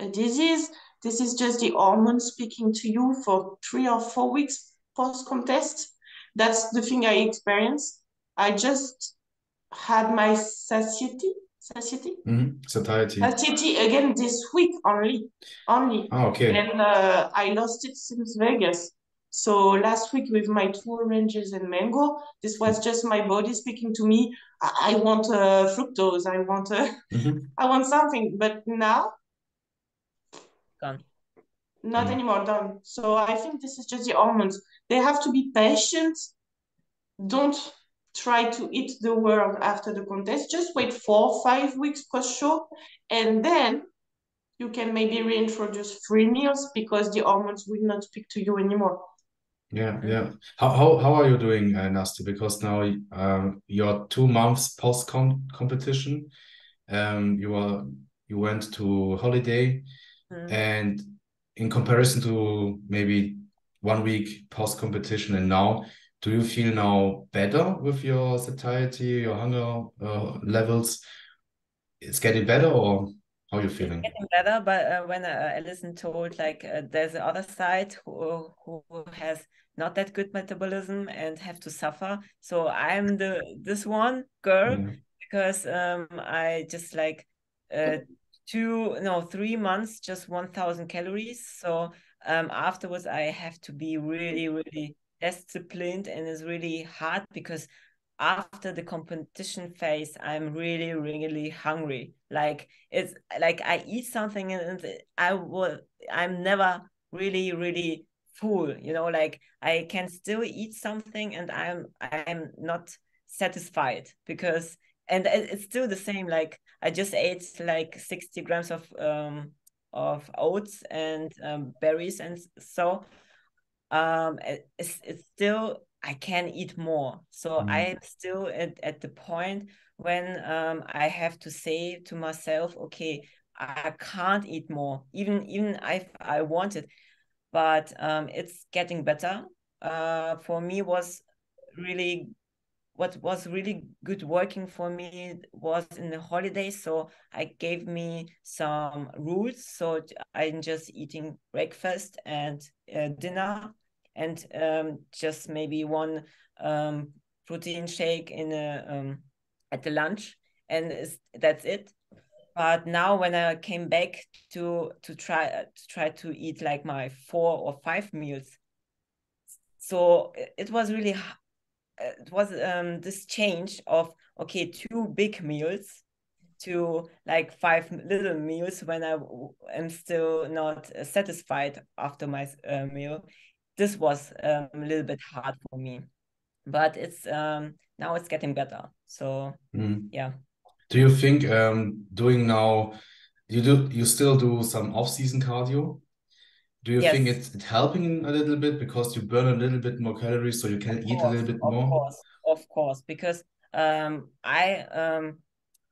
a disease. This is just the hormone speaking to you for 3 or 4 weeks post contest. That's the thing I experienced. I just had my satiety Satiety. satiety again this week only, Ah, okay. and I lost it since Vegas. So last week with my two oranges and mango, this was just my body speaking to me. I want fructose. I want I want something, but now Gone. not anymore. Done. So I think this is just the hormones. They have to be patient. Don't try to eat the world after the contest. Just wait 4 or 5 weeks post show, and then you can maybe reintroduce free meals because the hormones will not speak to you anymore. Yeah, yeah. How are you doing, Nastja? Because now you're 2 months post competition. You are you went to holiday, and in comparison to maybe 1 week post competition and now, do you feel now better with your satiety, your hunger levels? It's getting better, or how are you It's feeling? getting better, but when Allison told like there's the other side who has not that good metabolism and have to suffer. So I'm this one girl Yeah. because I just like 3 months just 1,000 calories. So afterwards I have to be really really disciplined, and it's really hard because after the competition phase I'm really really hungry. Like it's like I eat something and I'm never really really full, like I can still eat something and I'm not satisfied because, and it's still the same, like I just ate like 60 grams of oats and berries, and so it's still I can eat more. So I'm still at the point when I have to say to myself, okay, I can't eat more, even if I want it. But it's getting better. For me was really what was really good working for me was in the holidays. So I gave me some rules. So I'm just eating breakfast and dinner, and just maybe one protein shake in a at the lunch, and that's it. But now when I came back to try to eat like my 4 or 5 meals, so it was really it was this change of okay, 2 big meals to like 5 little meals when I am still not satisfied after my meal. This was a little bit hard for me, but it's now it's getting better. So yeah. Do you think doing now you still do some off-season cardio? Do you think Yes, it's helping a little bit because you burn a little bit more calories so you can eat a little bit more? of course, because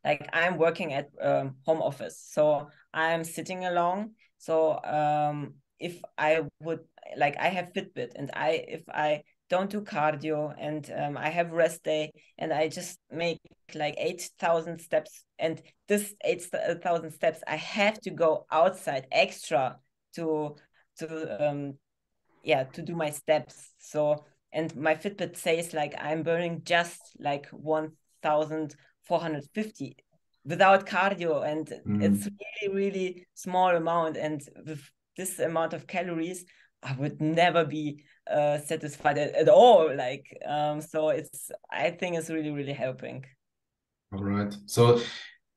like I'm working at home office, so I'm sitting along. So if I would like I have Fitbit, and if I don't do cardio and I have rest day and I just make like 8,000 steps, and this 8,000 steps I have to go outside extra to to do my steps. So, and my Fitbit says like I'm burning just like 1,450 without cardio, and it's really, really small amount. And with this amount of calories, I would never be satisfied at all. Like, so I think it's really, really helping. All right. So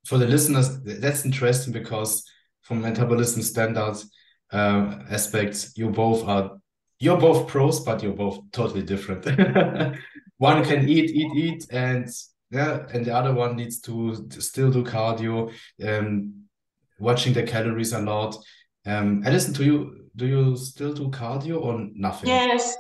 for the listeners, that's interesting because from metabolism standards aspects, you're both pros, but you're both totally different. One can eat, and yeah, and the other one needs to still do cardio, watching the calories a lot. Allison, do you still do cardio or nothing? Yes,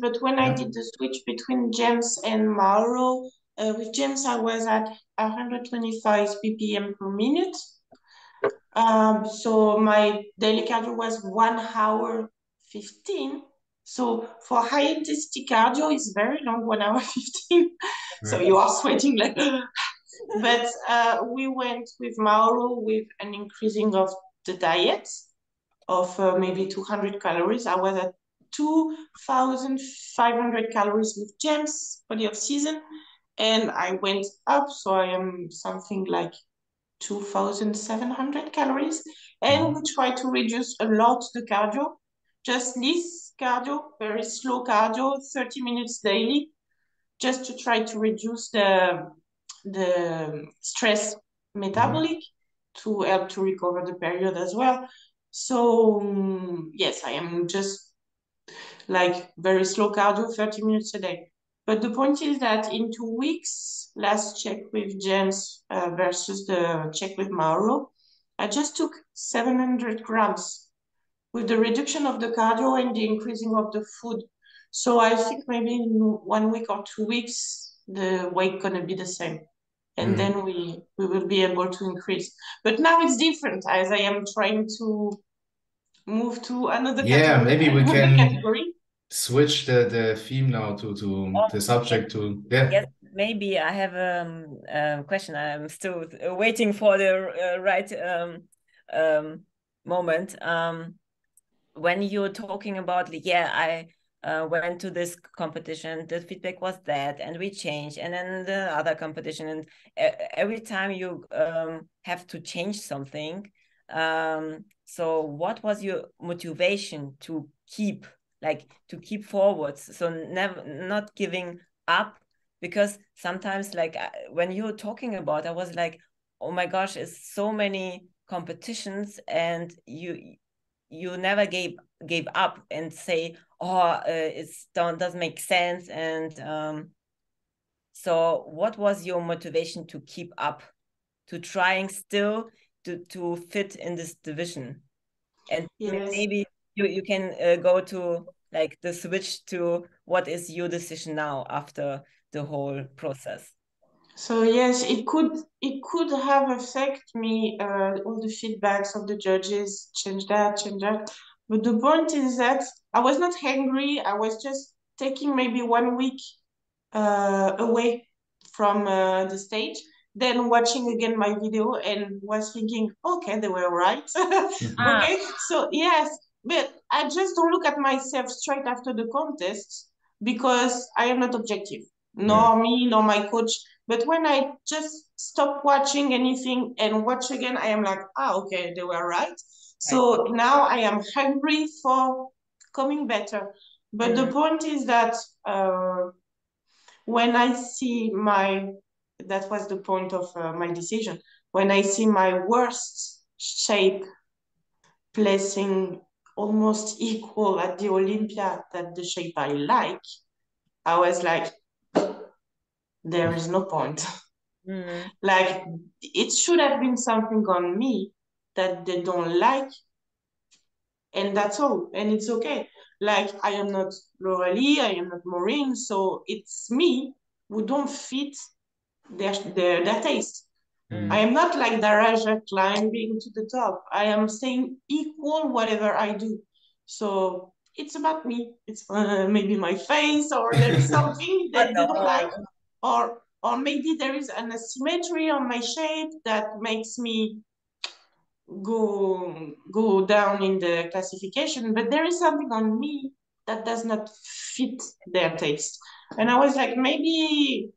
but when I Yeah. did the switch between James and Mauro, with James I was at 125 ppm per minute. So my daily cardio was 1 hour 15. So for high intensity cardio, it's very long, 1 hour 15. So you are sweating like, but we went with Mauro with an increasing of the diet of maybe 200 calories. I was at 2,500 calories with James for the off season, and I went up, so I am something like 2,700 calories. And we try to reduce a lot the cardio, just less cardio, very slow cardio, 30 minutes daily, just to try to reduce the stress metabolic to help to recover the period as well. So yes, I am just like very slow cardio, 30 minutes a day. But the point is that in 2 weeks, last check with James versus the check with Mauro, I just took 700 grams with the reduction of the cardio and the increasing of the food. So I think maybe in 1 week or 2 weeks, the weight gonna be the same. And then we will be able to increase. But now it's different as I am trying to move to another Yeah, maybe we another can category. switch the theme now to the subject to Yes, maybe I have a question. I'm still waiting for the right moment. When you're talking about, yeah, I went to this competition, the feedback was that, and we changed, and then the other competition, and every time you have to change something. So what was your motivation to keep forwards? So never not giving up, because sometimes like when you're talking about, I was like, oh my gosh, it's so many competitions, and you never gave up and say, oh, it's doesn't make sense. And so what was your motivation to keep up, to trying still to fit in this division? And Yes. maybe you can go to like the switch to what is your decision now after the whole process. So yes, it could have affect me, all the feedbacks of the judges, change that, change that. But the point is that I was not angry. I was just taking maybe 1 week away from the stage, then watching again my video and was thinking, okay, they were right. Okay, so yes, but I just don't look at myself straight after the contest because I am not objective, nor me, nor my coach. But when I just stop watching anything and watch again, I am like, okay, they were right. So now I am hungry for coming better. But the point is that when I see that was the point of my decision. When I see my worst shape placing almost equal at the Olympia that the shape I like, I was like, there is no point. Like, it should have been something on me that they don't like, and that's all, and it's okay. Like, I am not Laurelie, I am not Maureen, so it's me who don't fit their taste. I am not like Daraja climbing to the top. I am staying equal whatever I do. So it's about me. It's maybe my face, or there is something that they don't like, or maybe there is an asymmetry on my shape that makes me go down in the classification. But there is something on me that does not fit their taste. And I was like, maybe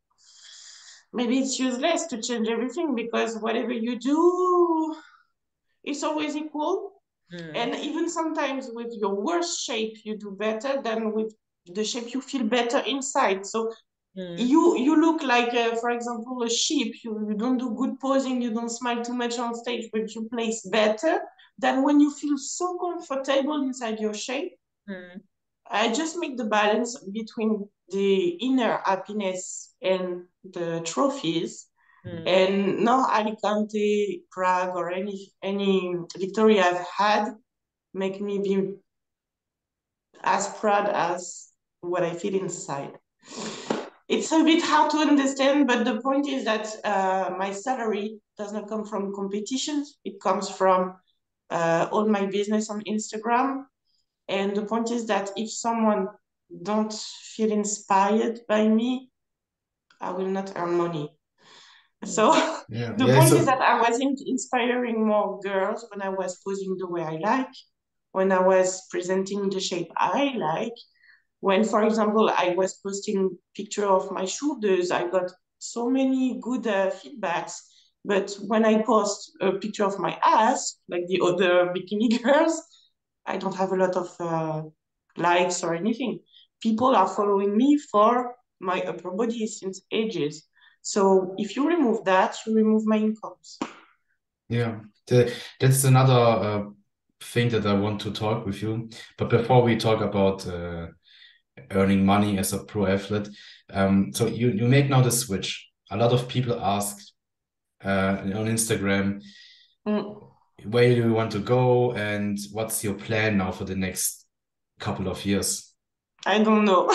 it's useless to change everything because whatever you do, it's always equal. And even sometimes with your worst shape, you do better than with the shape you feel better inside. So you look like, for example, a sheep. You don't do good posing, you don't smile too much on stage, but you place better than when you feel so comfortable inside your shape. I just make the balance between the inner happiness and the trophies. And no Alicante, Prague, or any victory I've had make me be as proud as what I feel inside. It's a bit hard to understand, but the point is that my salary does not come from competitions. It comes from all my business on Instagram. And the point is that if someone don't feel inspired by me, I will not earn money. So the point is that I was inspiring more girls when I was posing the way I like, when I was presenting the shape I like. When, for example, I was posting picture of my shoulders, I got so many good feedbacks. But when I post a picture of my ass, like the other bikini girls, I don't have a lot of likes or anything. People are following me for my upper body since ages. So if you remove that, you remove my incomes. Yeah, that's another thing that I want to talk with you. But before we talk about earning money as a pro athlete, so you make now the switch. A lot of people ask on Instagram, where do you want to go and what's your plan now for the next couple of years? I don't know.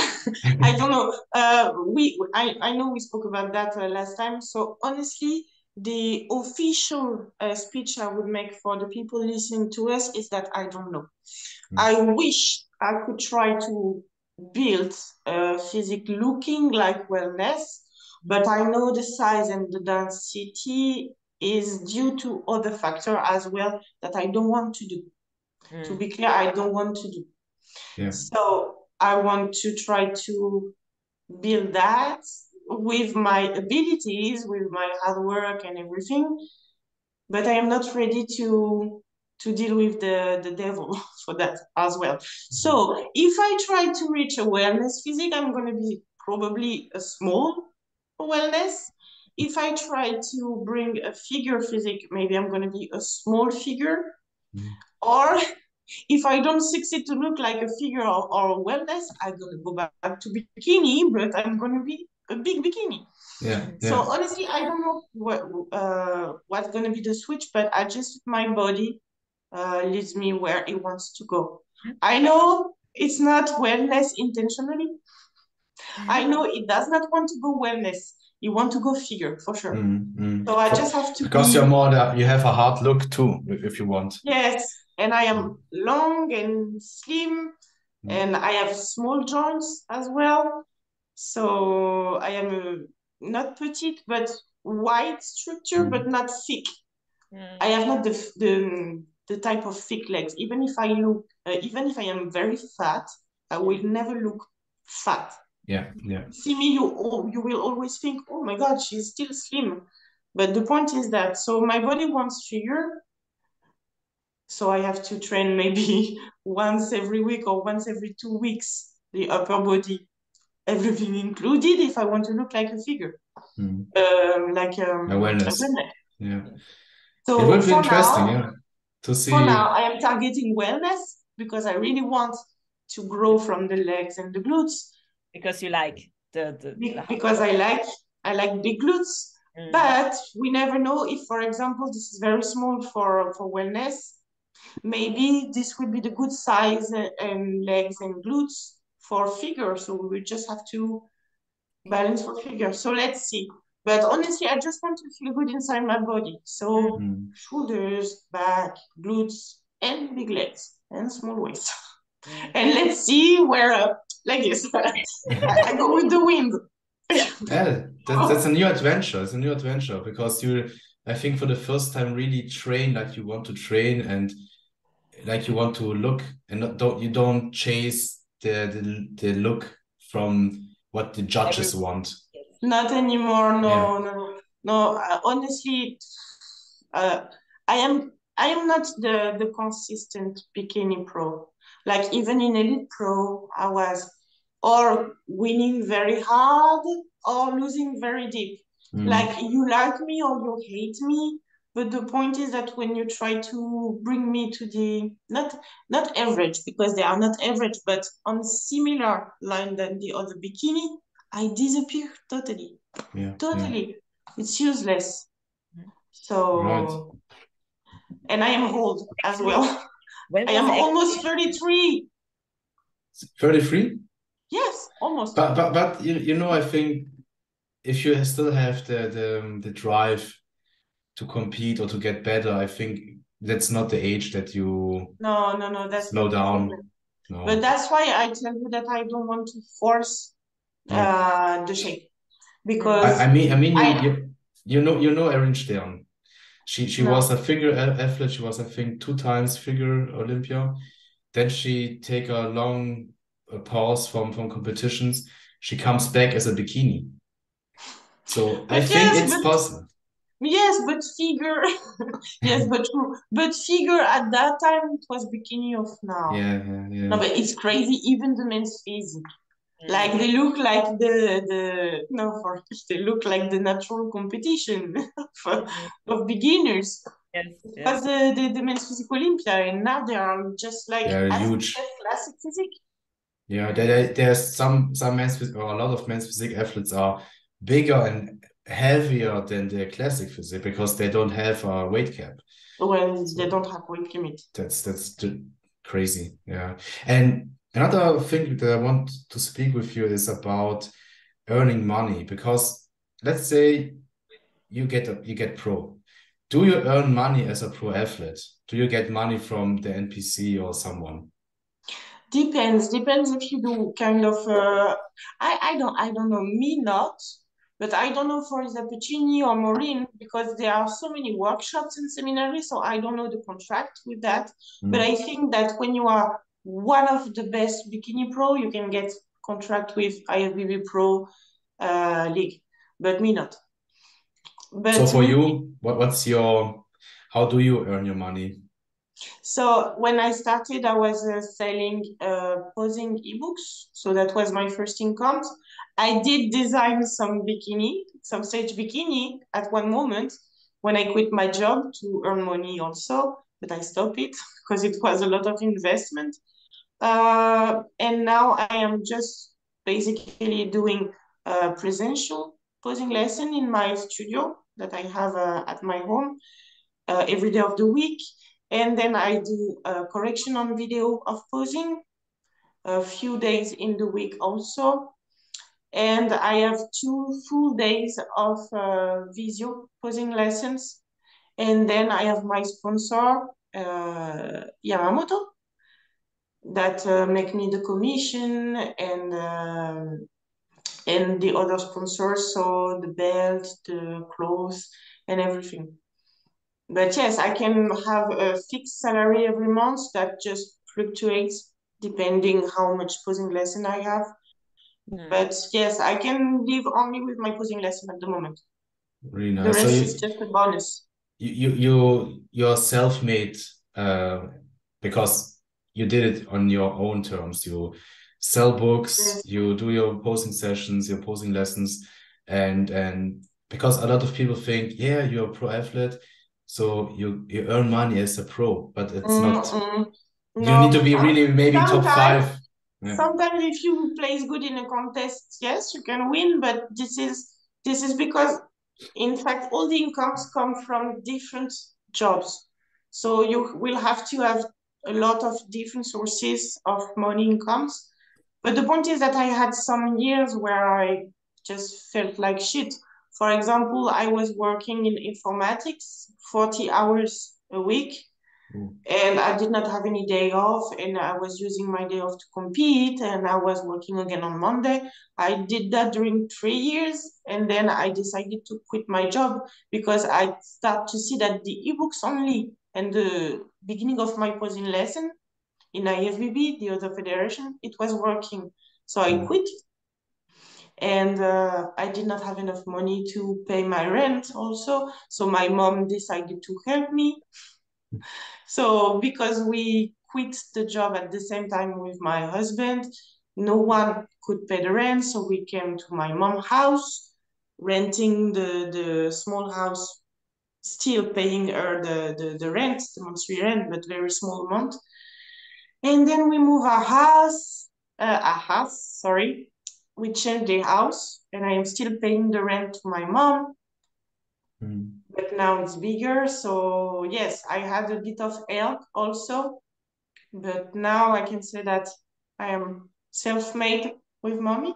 I don't know. I know we spoke about that last time. So honestly, the official speech I would make for the people listening to us is that I don't know. I wish I could try to build a physique looking like wellness, but I know the size and the density is due to other factors as well that I don't want to do. To be clear, I don't want to do. Yeah. So I want to try to build that with my abilities, with my hard work and everything. But I am not ready to deal with the devil for that as well. So if I try to reach a wellness physique, I'm going to be probably a small wellness. If I try to bring a figure physique, maybe I'm going to be a small figure. Or if I don't succeed to look like a figure or wellness, I'm going to go back to bikini, but I'm going to be a big bikini. Yeah. So honestly, I don't know what's going to be the switch, but I just, my body leads me where it wants to go. I know it's not wellness intentionally. I know it does not want to go wellness. You want to go figure for sure. So I just have to because you're more you have a hard look too, if you want. Yes, and I am long and slim, and I have small joints as well. So I am not petite, but wide structure, but not thick. I have not the type of thick legs. Even if I am very fat, I will never look fat. Yeah, yeah. See me, you will always think, oh my God, she's still slim. But the point is that, so my body wants figure, so I have to train maybe once every week or once every 2 weeks, the upper body, everything included, if I want to look like a figure. Like a wellness. Yeah. So it will be for interesting, now, yeah, to see. For now, I am targeting wellness because I really want to grow from the legs and the glutes. Because you like because I like big glutes. But we never know if, for example, this is very small for wellness. Maybe this would be the good size and legs and glutes for figure. So we will just have to balance for figure. So let's see. But honestly, I just want to feel good inside my body. So shoulders, back, glutes, and big legs and small waist. And let's see where, like this, I go with the wind. Yeah, that's a new adventure. It's a new adventure because I think for the first time, really train like you want to train and like you want to look, and you don't chase the look from what the judges want. Not anymore. No. Honestly, I am not the consistent bikini pro. Like even in elite pro, I was or winning very hard or losing very deep. Like you like me or you hate me, but the point is that when you try to bring me to the not average, because they are not average, but on similar line than the other bikini, I disappear totally. Totally. Yeah. It's useless. So right. And I am old as well. I am almost 33. 33? Yes, almost. But you know, I think if you still have the drive to compete or to get better, I think that's not the age that you that's slow down. No. But that's why I tell you that I don't want to force the shape. Because I mean you know Erin Stern. She was a figure athlete. She was, I think, 2 times figure Olympia. Then she take a long pause from competitions. She comes back as a bikini. So I think it's possible. Yes, but figure. Yes, but true. But figure at that time it was bikini of now. Yeah. No, but it's crazy. Even the men's physique. Like they look like they look like the natural competition of beginners. Yes. Because the men's physique Olympia, and now they are just like huge. Classic physique. Yeah, there's some men's physique, or a lot of men's physique athletes are bigger and heavier than the classic physique because they don't have a weight cap. Well, they don't have weight limit. That's crazy. Yeah. And another thing that I want to speak with you is about earning money, because let's say you get pro. Do you earn money as a pro athlete? Do you get money from the NPC or someone? Depends if you do kind of I don't know, me not, but I don't know for the Puccini or Maureen, because there are so many workshops and seminaries, so I don't know the contract with that. But I think that when you are one of the best bikini pro, you can get contract with IFBB Pro League, but me not. But so for you, how do you earn your money? So when I started, I was selling posing ebooks. So that was my first income. I did design some stage bikini at one moment when I quit my job to earn money also, but I stopped it because it was a lot of investment. And now I am just basically doing a presential posing lesson in my studio that I have at my home every day of the week. And then I do a correction on video of posing a few days in the week also. And I have 2 full days of visio posing lessons. And then I have my sponsor, Yamamoto, that make me the commission and and the other sponsors, so the belt, the clothes, and everything. But yes, I can have a fixed salary every month that just fluctuates depending how much posing lesson I have. But yes, I can live only with my posing lesson at the moment. Really nice. The So rest is just a bonus. you're self-made because you did it on your own terms. You sell books, Yes. you do your posing sessions, your posing lessons, and because a lot of people think, yeah, you're a pro athlete, so you earn money as a pro, but it's not. You need to No, be really maybe top sometimes, 5. Yeah. sometimes if you place good in a contest, yes, you can win. But this is because, in fact, all the incomes come from different jobs. So you will have to have a lot of different sources of money incomes. But the point is that I had some years where I just felt like shit. For example, I was working in informatics 40 hours a week, and I did not have any day off, and I was using my day off to compete, and I was working again on Monday. I did that during 3 years, and then I decided to quit my job because I start to see that the ebooks only and the beginning of my posing lesson in IFBB, the other federation, it was working. So I quit, and I did not have enough money to pay my rent also. So my mom decided to help me. So because we quit the job at the same time with my husband, no one could pay the rent. So we came to my mom's house, renting the small house, still paying her the rent, the monthly rent, but very small amount. And then we move our house, sorry. We changed the house, and I am still paying the rent to my mom, but now it's bigger. So yes, I had a bit of help also, but now I can say that I am self-made with mommy.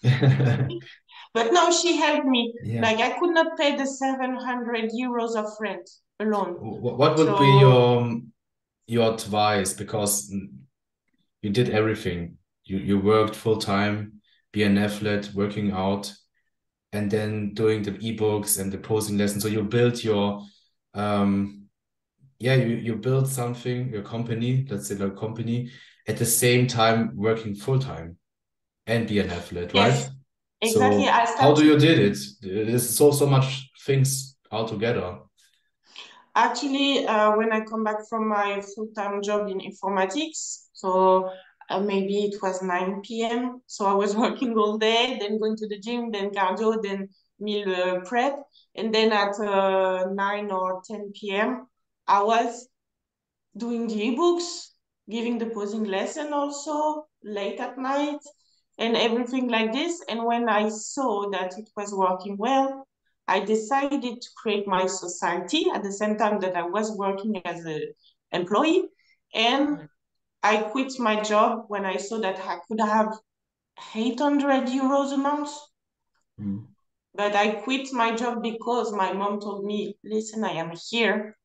But now she helped me. Yeah. Like I could not pay the 700 euros of rent alone. What would be your advice? Because you did everything. You worked full time, be an athlete, working out, and then doing the ebooks and the posing lessons. So you built your you built something, your company, let's say a company, at the same time working full time and be an athlete, right? Yes, exactly. So I how do started. you did it? There's so much things all together. Actually, when I come back from my full-time job in informatics, so maybe it was 9 p.m. So I was working all day, then going to the gym, then cardio, then meal prep. And then at 9 or 10 p.m., I was doing the ebooks, giving the posing lesson also late at night, and everything like this. And when I saw that it was working well, I decided to create my society at the same time that I was working as an employee. And I quit my job when I saw that I could have 800 euros a month. But I quit my job because my mom told me, listen, I am here.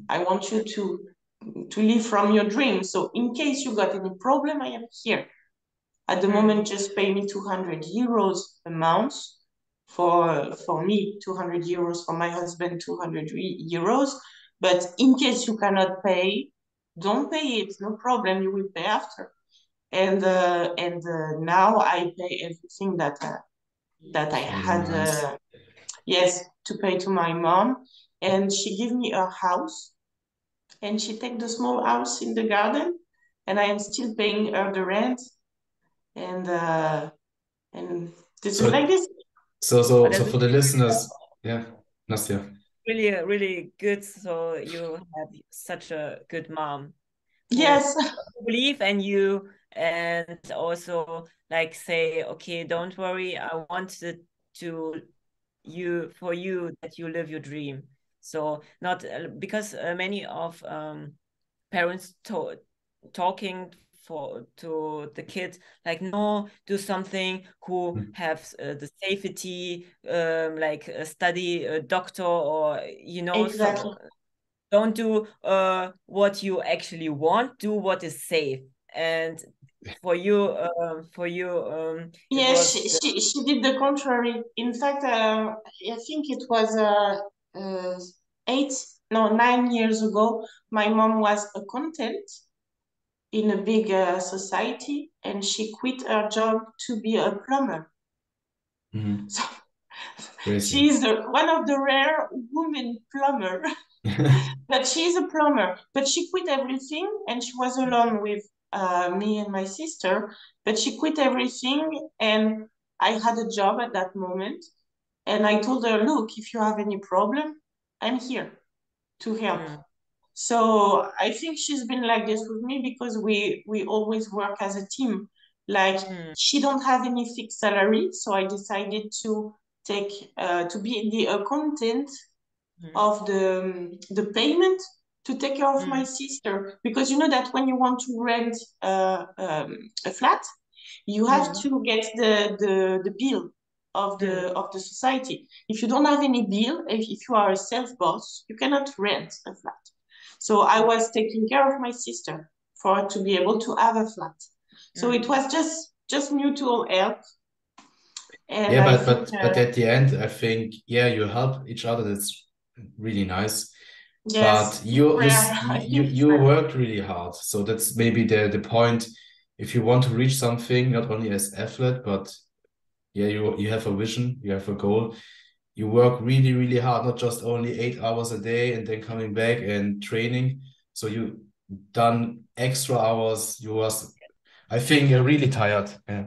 I want you to live from your dream. So in case you got any problem, I am here. At the moment, just pay me 200 euros a month for me, 200 euros for my husband, 200 euros. But in case you cannot pay, don't pay it. No problem. You will pay after. And now I pay everything that I Really had. nice. Yes, to pay to my mom, and she gave me a house, and she take the small house in the garden, and I am still paying her the rent, and this is like this. So for the listeners, yeah, Nastja. Really good. So you have such a good mom who Yes. believe in you, and also like say, okay, don't worry, I wanted to for you that you live your dream. So not because many of parents talking to the kids like, no, do something who have the safety, like study a doctor, or Exactly. don't do what you actually want, do what is safe. And for you, Yes, she did the contrary. In fact, I think it was 9 years ago. My mom was accountant in a big society, and she quit her job to be a plumber. So she is one of the rare women plumber. But she's a plumber. But she quit everything, and she was alone with me and my sister. But she quit everything, and I had a job at that moment. And I told her, look, if you have any problem, I'm here to help. So I think she's been like this with me because we always work as a team. Like she don't have any fixed salary, so I decided to take to be the accountant of the payment to take care of my sister, because you know that when you want to rent a flat, you have to get the bill of the society. If you don't have any bill, if you are a self-boss, you cannot rent a flat. So I was taking care of my sister for her to be able to have a flat. So it was just mutual help. And yeah, I but think, at the end, I think, yeah, you help each other. That's really nice. yes, But you I think it's you rare. worked really hard. So that's maybe the point. If you want to reach something, not only as athlete, but yeah, you have a vision, you have a goal. You work really, really hard, not just only 8 hours a day and then coming back and training. So you done extra hours. You was, I think, you're really tired. Yeah.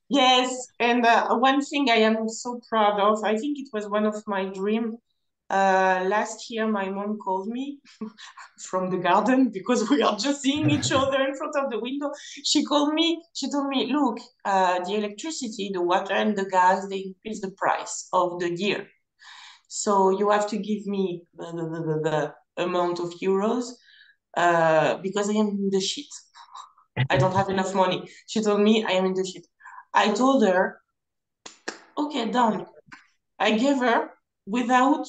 Yes, and one thing I am so proud of, I think it was one of my dreams. Last year, my mom called me from the garden because we are just seeing each other in front of the window. She called me, she told me, look, the electricity, the water, and the gas, they increase the price of the year. So you have to give me the amount of euros because I am in the shit. I don't have enough money. She told me I am in the shit. I told her, okay, done. I gave her without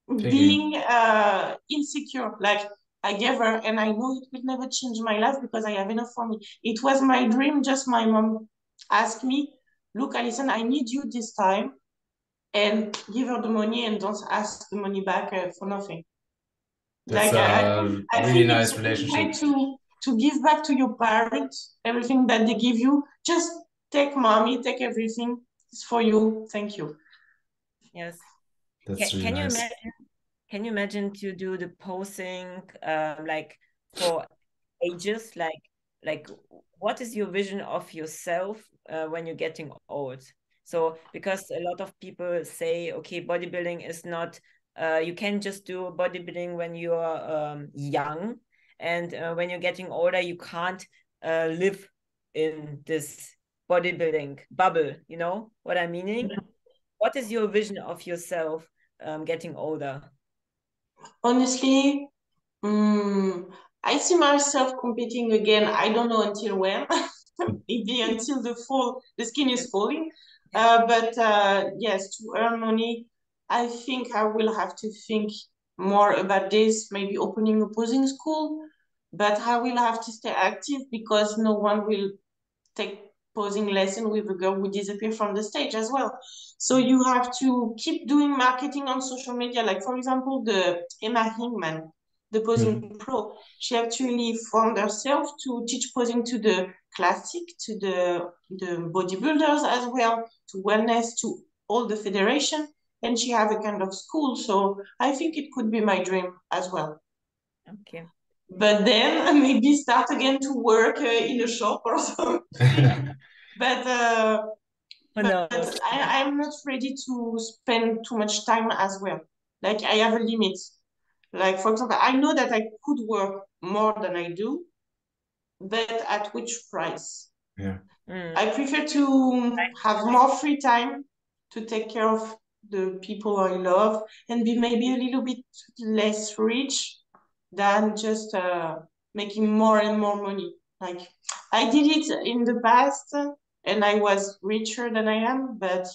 being insecure. Like I gave her, and I know it will never change my life because I have enough for me. It was my dream. Just my mom asked me, look, Allison, I need you this time, and give her the money and don't ask the money back for nothing. That's Like a I really think it's nice a good way relationship. to give back to your parents everything that they give you. Just take mommy, take everything. It's for you. Thank you. Yes. That's really Can you nice. imagine? Can you imagine to do the posing like for ages? Like what is your vision of yourself when you're getting old? So because a lot of people say, okay, bodybuilding is not you can just do bodybuilding when you're young, and when you're getting older, you can't live in this bodybuilding bubble. You know what I'm meaning? What is your vision of yourself getting older? Honestly, I see myself competing again. I don't know until when. Maybe until the skin is falling. But yes, to earn money, I think I will have to think more about this. Maybe opening a posing school, but I will have to stay active because no one will take posing lesson with a girl who disappear from the stage as well. So you have to keep doing marketing on social media. Like for example, the Emma Hingman, the posing pro, she actually found herself to teach posing to the classic, to the bodybuilders as well, to wellness, to all the federation. And she have a kind of school. So I think it could be my dream as well. Okay. But then maybe start again to work in a shop or something. But I'm not ready to spend too much time as well. Like I have a limit. Like for example, I know that I could work more than I do, but at which price? Yeah. I prefer to have more free time to take care of the people I love and be maybe a little bit less rich than just making more and more money. Like I did it in the past and I was richer than I am, but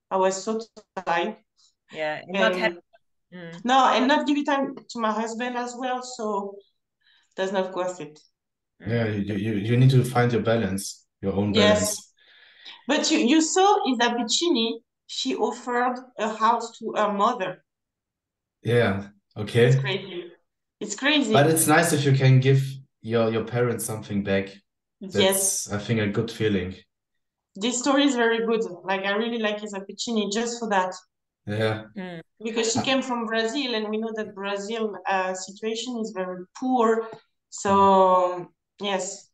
I was so tired. Yeah, and not And happy. no, and not giving time to my husband as well, so that's not worth it. Yeah, you need to find your balance, your own Yes. balance. But you saw in the Bikini, she offered a house to her mother. Yeah, It's okay. crazy. It's crazy. But it's nice if you can give your parents something back. Yes. That's, I think, a good feeling. This story is very good. Like, I really like Isa Piccini just for that. Yeah. Because she came from Brazil, and we know that Brazil situation is very poor. So, yes.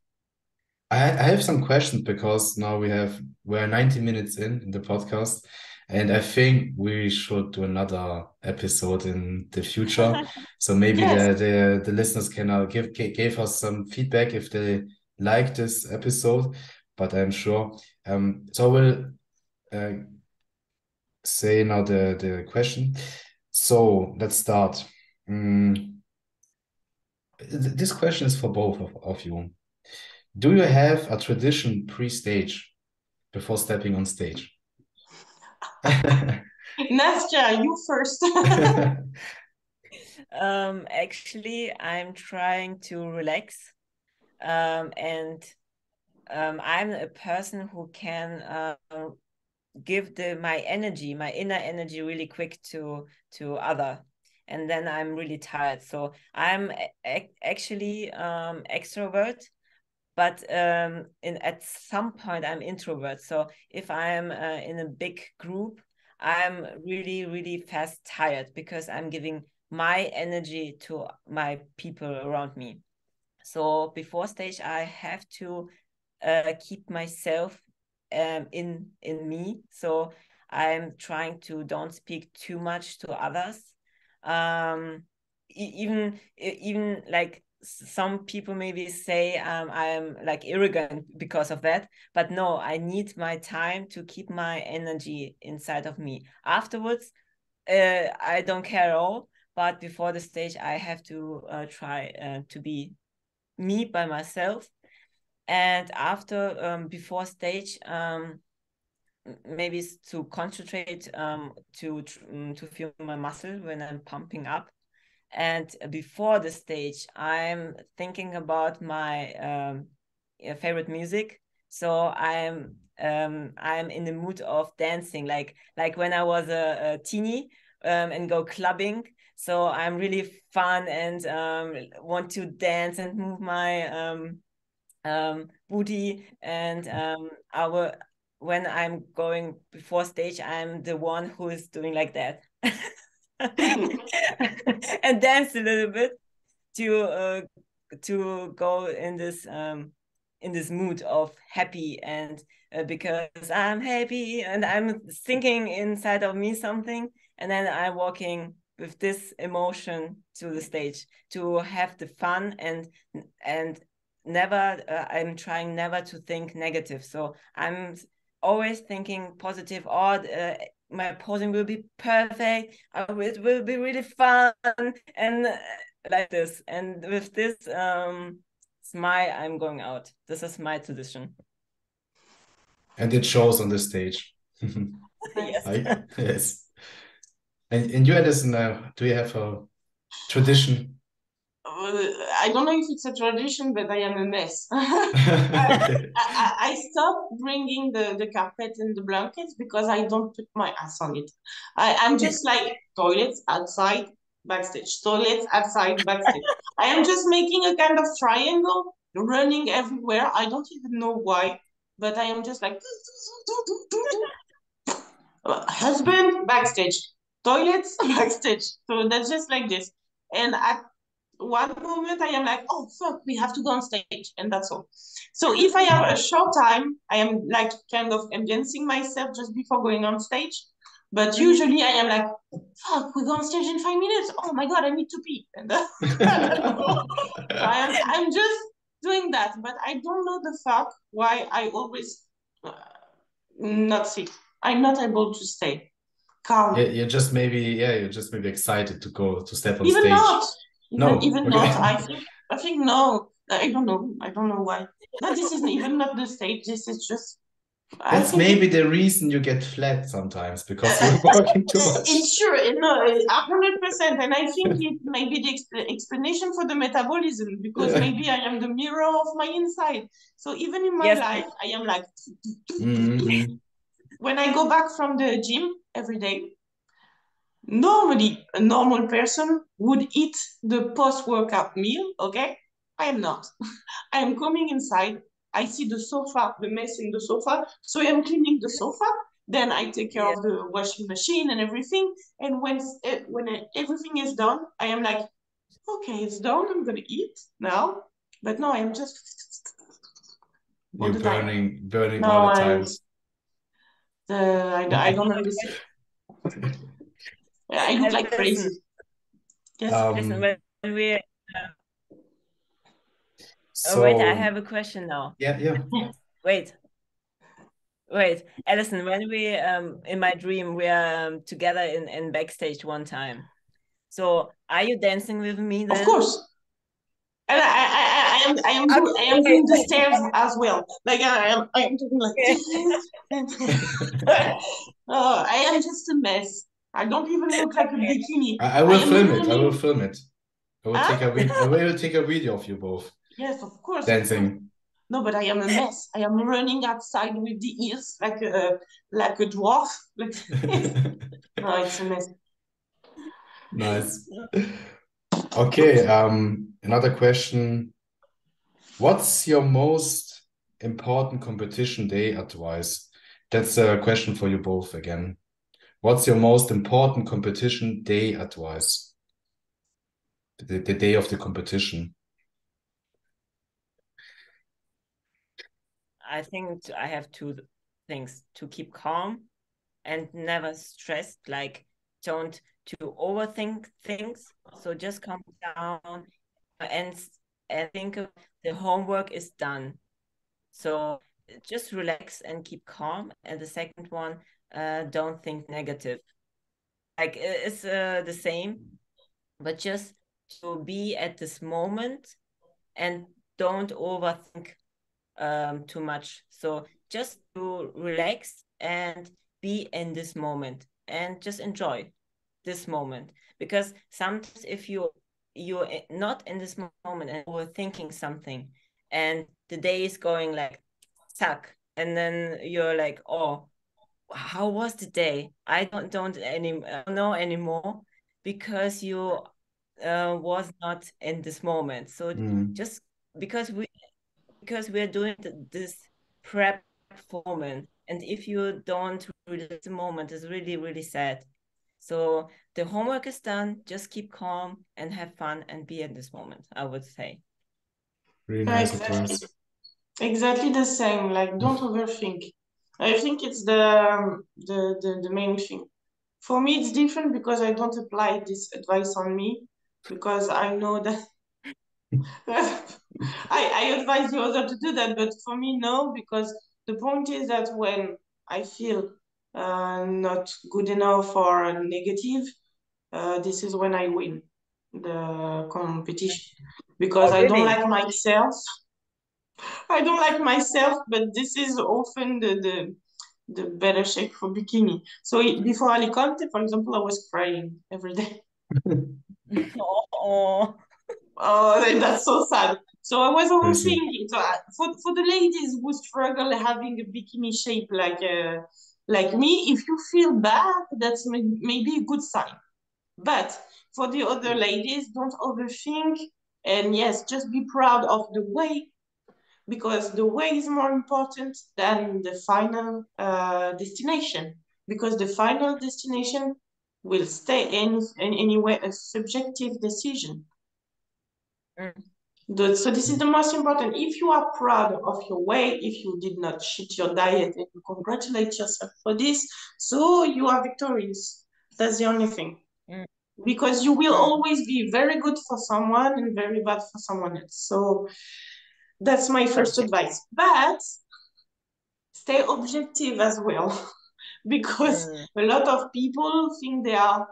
I have some questions because now we're 90 minutes in the podcast, and I think we should do another episode in the future. So maybe Yes. the listeners can give us some feedback if they like this episode, but I'm sure. So I will say now the question. So let's start. This question is for both of you. Do you have a tradition pre-stage before stepping on stage? Nastja, you first. Actually, I'm trying to relax, and I'm a person who can give my energy, my inner energy, really quick to other, and then I'm really tired. So I'm actually extrovert, but at some point I'm introvert. So if I'm in a big group, I'm really, really fast tired because I'm giving my energy to my people around me. So before stage, I have to keep myself in me. So I'm trying to don't speak too much to others. Even like some people maybe say I'm like arrogant because of that, but no, I need my time to keep my energy inside of me. Afterwards, I don't care at all. But before the stage, I have to try to be me by myself. And after before stage, maybe to concentrate to feel my muscle when I'm pumping up. And before the stage, I'm thinking about my favorite music. So I'm in the mood of dancing, like when I was a teeny and go clubbing. So I'm really fun and want to dance and move my booty. And when I'm going before stage, I'm the one who is doing like that. And dance a little bit to go in this mood of happy. And because I'm happy and I'm thinking inside of me something, and then I'm walking with this emotion to the stage to have the fun. And never I'm trying never to think negative, so I'm always thinking positive. Or my posing will be perfect, it will be really fun, and like this. And with this smile, I'm going out. This is my tradition. And it shows on the stage. Yes. Yes. And you, Edison, do you have a tradition? I don't know if it's a tradition, but I am a mess. Okay. I stopped bringing the carpet and the blankets because I don't put my ass on it. I'm just like toilets outside, backstage, toilets outside, backstage. I am just making a kind of triangle, running everywhere. I don't even know why, but I am just like husband backstage, toilets backstage. So that's just like this. And at one moment I am like, oh fuck, we have to go on stage, and that's all. So if I have a short time, I am like kind of ambiancing myself just before going on stage. But usually I am like, fuck, we go on stage in 5 minutes. Oh my god, I need to pee. And so I'm just doing that, but I don't know the fuck why I always not sit. I'm not able to stay calm. Yeah, you're just maybe excited to go to step on Even stage. not. No, Even not. okay. I think no. I don't know. I don't know why. But this is even not the stage. This is just That's maybe the reason you get flat sometimes, because you're working too much. It's sure, no, 100%. And I think it may be the explanation for the metabolism, because maybe I am the mirror of my inside. So even in my life, I am like, when I go back from the gym every day, normally a normal person would eat the post-workout meal, okay? I am not. I am coming inside. I see the sofa, the mess in the sofa. So I am cleaning the sofa. Then I take care of the washing machine and everything. And when everything is done, I am like, okay, it's done. I'm going to eat now. But no, I am just all the time. Burning no, all the time. I don't understand. I look like crazy. Yes. Listen, when we so wait, I have a question now. Yeah. Wait, Allison, when we in my dream we are together in backstage one time. So are you dancing with me then? Of course. And I am doing the stairs as well. Like I am doing like I am just a mess. I don't even look like a bikini. I will film it. I will film it. I will take a video of you both. Yes, of course. Dancing. No, but I am a mess. I am running outside with the ears like a dwarf. Like no, it's a mess. Nice. Okay, another question. What's your most important competition day advice? That's a question for you both again. What's your most important competition day advice? The day of the competition. I think I have two things: to keep calm and never stressed, like don't to overthink things. So just calm down and think of the homework is done. So just relax and keep calm. And the second one, don't think negative. Like it's the same, but just to be at this moment and don't overthink too much. So just to relax and be in this moment and just enjoy this moment. Because sometimes if you're not in this moment and overthinking something and the day is going like suck, and then you're like, oh, how was the day? I don't know anymore, because you was not in this moment. So just because we're doing this prep for moment, and if you don't relate the moment, it's really, really sad. So the homework is done, just keep calm and have fun and be in this moment, I would say. Really nice advice. Exactly the same. Like, don't overthink. I think it's the main thing. For me, it's different because I don't apply this advice on me, because I know that I advise the other to do that, but for me, no, because the point is that when I feel not good enough or negative, this is when I win the competition, because I don't like myself. I don't like myself, but this is often the better shape for bikini. So before Alicante, for example, I was crying every day. Oh, that's so sad. So I was overthinking. So for the ladies who struggle having a bikini shape like me, if you feel bad, that's maybe a good sign. But for the other ladies, don't overthink. And yes, just be proud of the way, because the way is more important than the final destination. Because the final destination will stay anyway a subjective decision. So this is the most important. If you are proud of your weight, if you did not cheat your diet, and you congratulate yourself for this, so you are victorious. That's the only thing. Because you will always be very good for someone and very bad for someone else. So that's my first advice. But stay objective as well. Because a lot of people think they are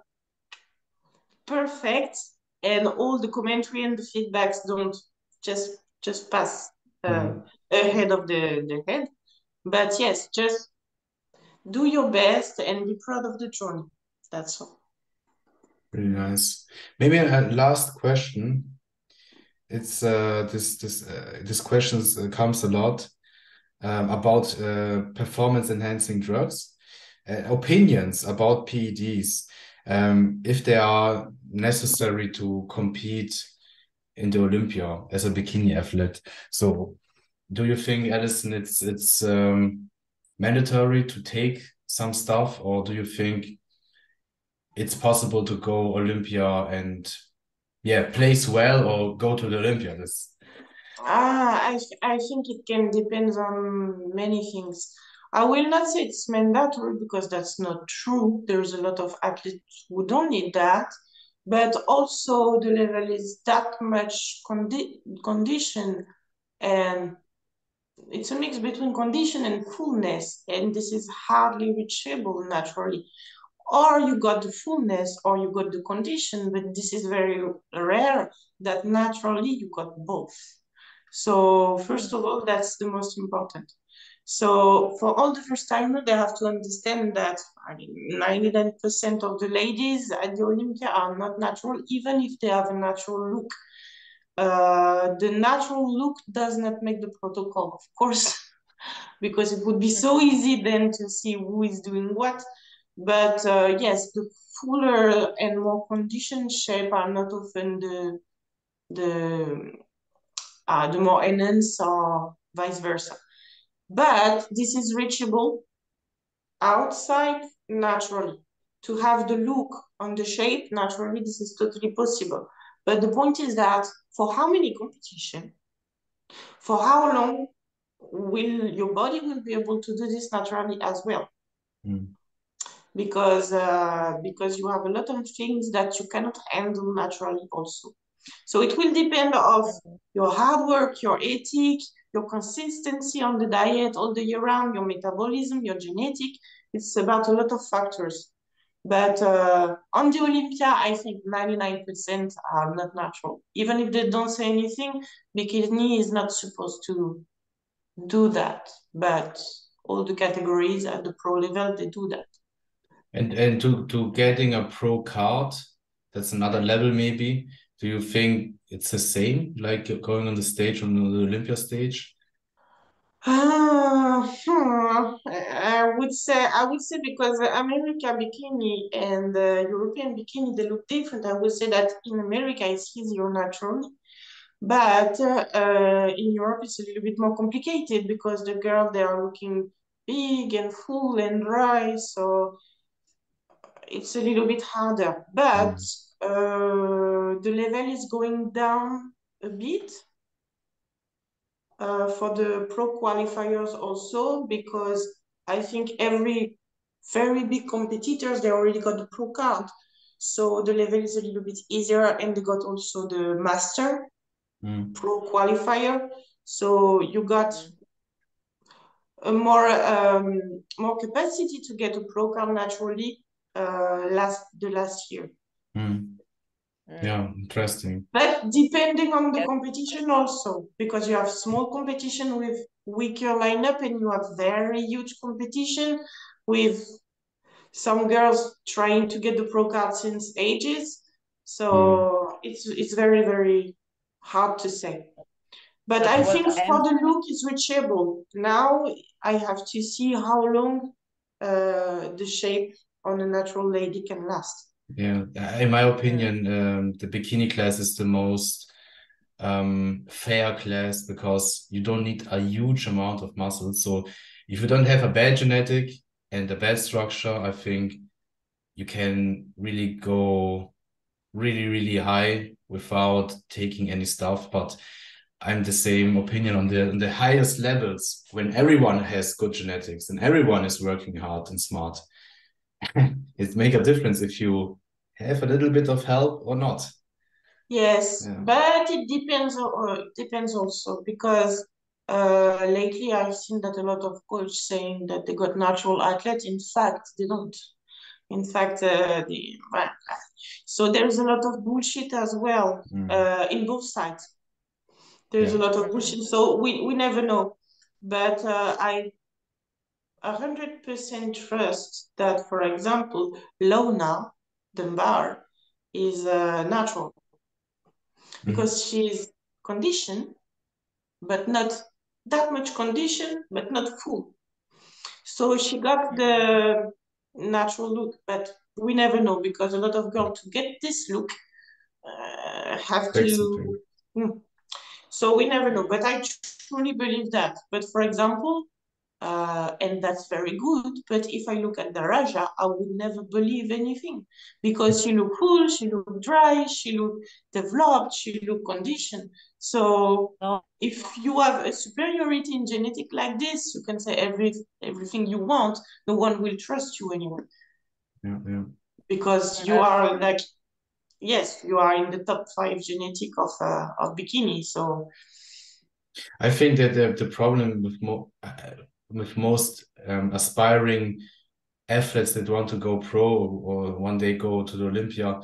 perfect, and all the commentary and the feedbacks don't just pass ahead of the head. But yes, just do your best and be proud of the journey. That's all. Really nice. Maybe a last question. It's this questions comes a lot about performance enhancing drugs, opinions about PEDs, if they are necessary to compete in the Olympia as a bikini athlete. So, do you think, Allison, it's mandatory to take some stuff, or do you think it's possible to go Olympia and place well or go to the Olympia? I think it can depend on many things. I will not say it's mandatory because that's not true. There's a lot of athletes who don't need that, but also the level is that much condition, and it's a mix between condition and fullness, and this is hardly reachable naturally. Or you got the fullness or you got the condition, but this is very rare that naturally you got both. So first of all, that's the most important. So for all the first timers, they have to understand that 99% of the ladies at the Olympia are not natural, even if they have a natural look. The natural look does not make the protocol, of course, because it would be so easy then to see who is doing what. But yes, the fuller and more conditioned shape are not often the more enhanced or vice versa. But this is reachable outside naturally. To have the look on the shape naturally, this is totally possible. But the point is that for how many competition, for how long will your body will be able to do this naturally as well? Because you have a lot of things that you cannot handle naturally also. So it will depend of your hard work, your ethic, your consistency on the diet all the year round, your metabolism, your genetic. It's about a lot of factors. But on the Olympia, I think 99% are not natural. Even if they don't say anything, Bikini is not supposed to do that. But all the categories at the pro level, they do that. And to getting a pro card, that's another level maybe. Do you think it's the same, like going on the stage, on the Olympia stage? I would say because America bikini and European bikini, they look different. I would say that in America it's easier naturally, but in Europe it's a little bit more complicated because the girls they are looking big and full and dry, so it's a little bit harder. But the level is going down a bit. For the pro qualifiers also, because I think every very big competitors, they already got the pro card. So the level is a little bit easier and they got also the master pro qualifier. So you got a more capacity to get a pro card naturally the last year. Yeah, interesting. But depending on the competition also, because you have small competition with weaker lineup and you have very huge competition with some girls trying to get the pro card since ages. So it's very, very hard to say. But I think for the look, it's reachable. Now I have to see how long the shape on a natural lady can last. Yeah, in my opinion, the bikini class is the most fair class because you don't need a huge amount of muscle. So if you don't have a bad genetic and a bad structure, I think you can really go really, really high without taking any stuff. But I'm the same opinion on the highest levels when everyone has good genetics and everyone is working hard and smart. It makes a difference if you have a little bit of help or not. Yes, but it depends also because lately I've seen that a lot of coaches saying that they got natural athletes. In fact, they don't. In fact, so there's a lot of bullshit as well in both sides. There's a lot of bullshit, so we never know. But 100% trust that, for example, Lona Dunbar is natural because she's conditioned, but not that much conditioned, but not full. So she got the natural look, but we never know because a lot of girls to get this look have to. So we never know, but I truly believe that. But for example, and that's very good. But if I look at Daraja, I would never believe anything because she look full, she look dry, she look developed, she look conditioned. So if you have a superiority in genetic like this, you can say everything you want. No one will trust you anymore. Yeah. Because you are like, yes, you are in the top 5 genetic of bikini. So I think that the problem with most aspiring athletes that want to go pro or one day go to the Olympia,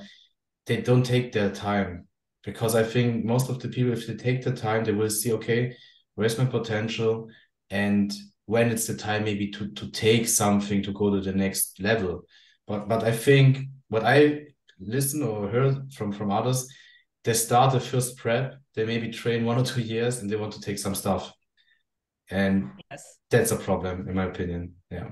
they don't take their time. Because I think most of the people, if they take the time, they will see, okay, where's my potential? And when it's the time maybe to take something to go to the next level. But I think what I listen or heard from others, they start the first prep, they maybe train 1 or 2 years and they want to take some stuff. And that's a problem, in my opinion. Yeah.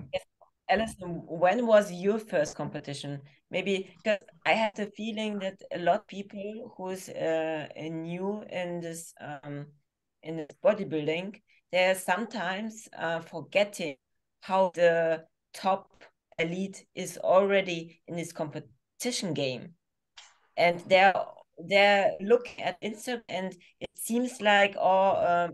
Allison, when was your first competition? Maybe because I have the feeling that a lot of people who's new in this bodybuilding, they're sometimes forgetting how the top elite is already in this competition game, and they're looking at Instagram and it seems like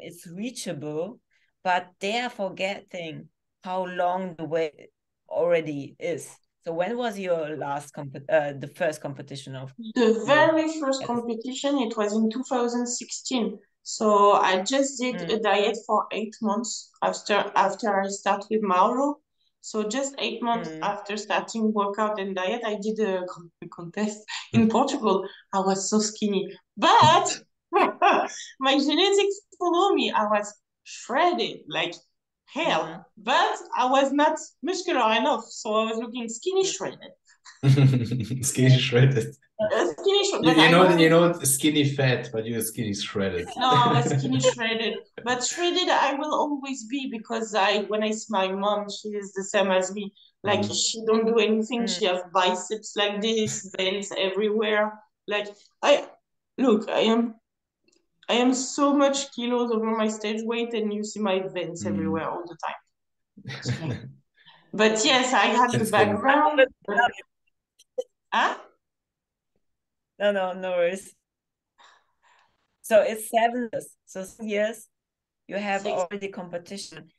it's reachable, but they are forgetting how long the way already is. So when was your last the first competition of the very first competition? It was in 2016. So I just did a diet for 8 months after I start with Mauro. So just 8 months after starting workout and diet, I did a contest in Portugal. I was so skinny, but my genetics follow me. I was shredded like hell, but I was not muscular enough, so I was looking skinny shredded. Skinny shredded. Skinny shredded. You know, skinny fat, but you're skinny shredded. No, I was skinny shredded. But shredded I will always be because when I see my mom, she is the same as me. Like she don't do anything. She has biceps like this, veins everywhere. Like I am so much kilos over my stage weight, and you see my veins everywhere all the time. But yes, I had the background. Huh? No worries. So it's 7 years. So 6 years you have already competition.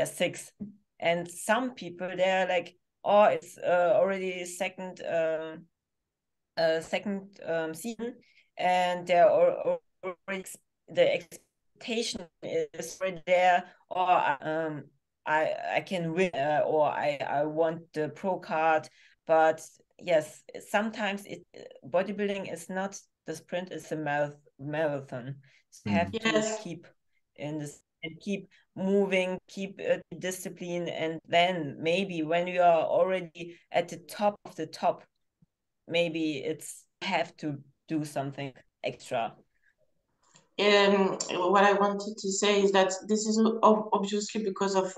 6. And some people they're like, oh, it's already second season, and they're already the expectation is already there, or I can win, or I want the pro card. But yes, sometimes bodybuilding is not the sprint, it's a marathon. So you have to keep in this and keep moving, keep discipline, and then maybe when you are already at the top of the top, maybe it's have to do something extra. What I wanted to say is that this is obviously because of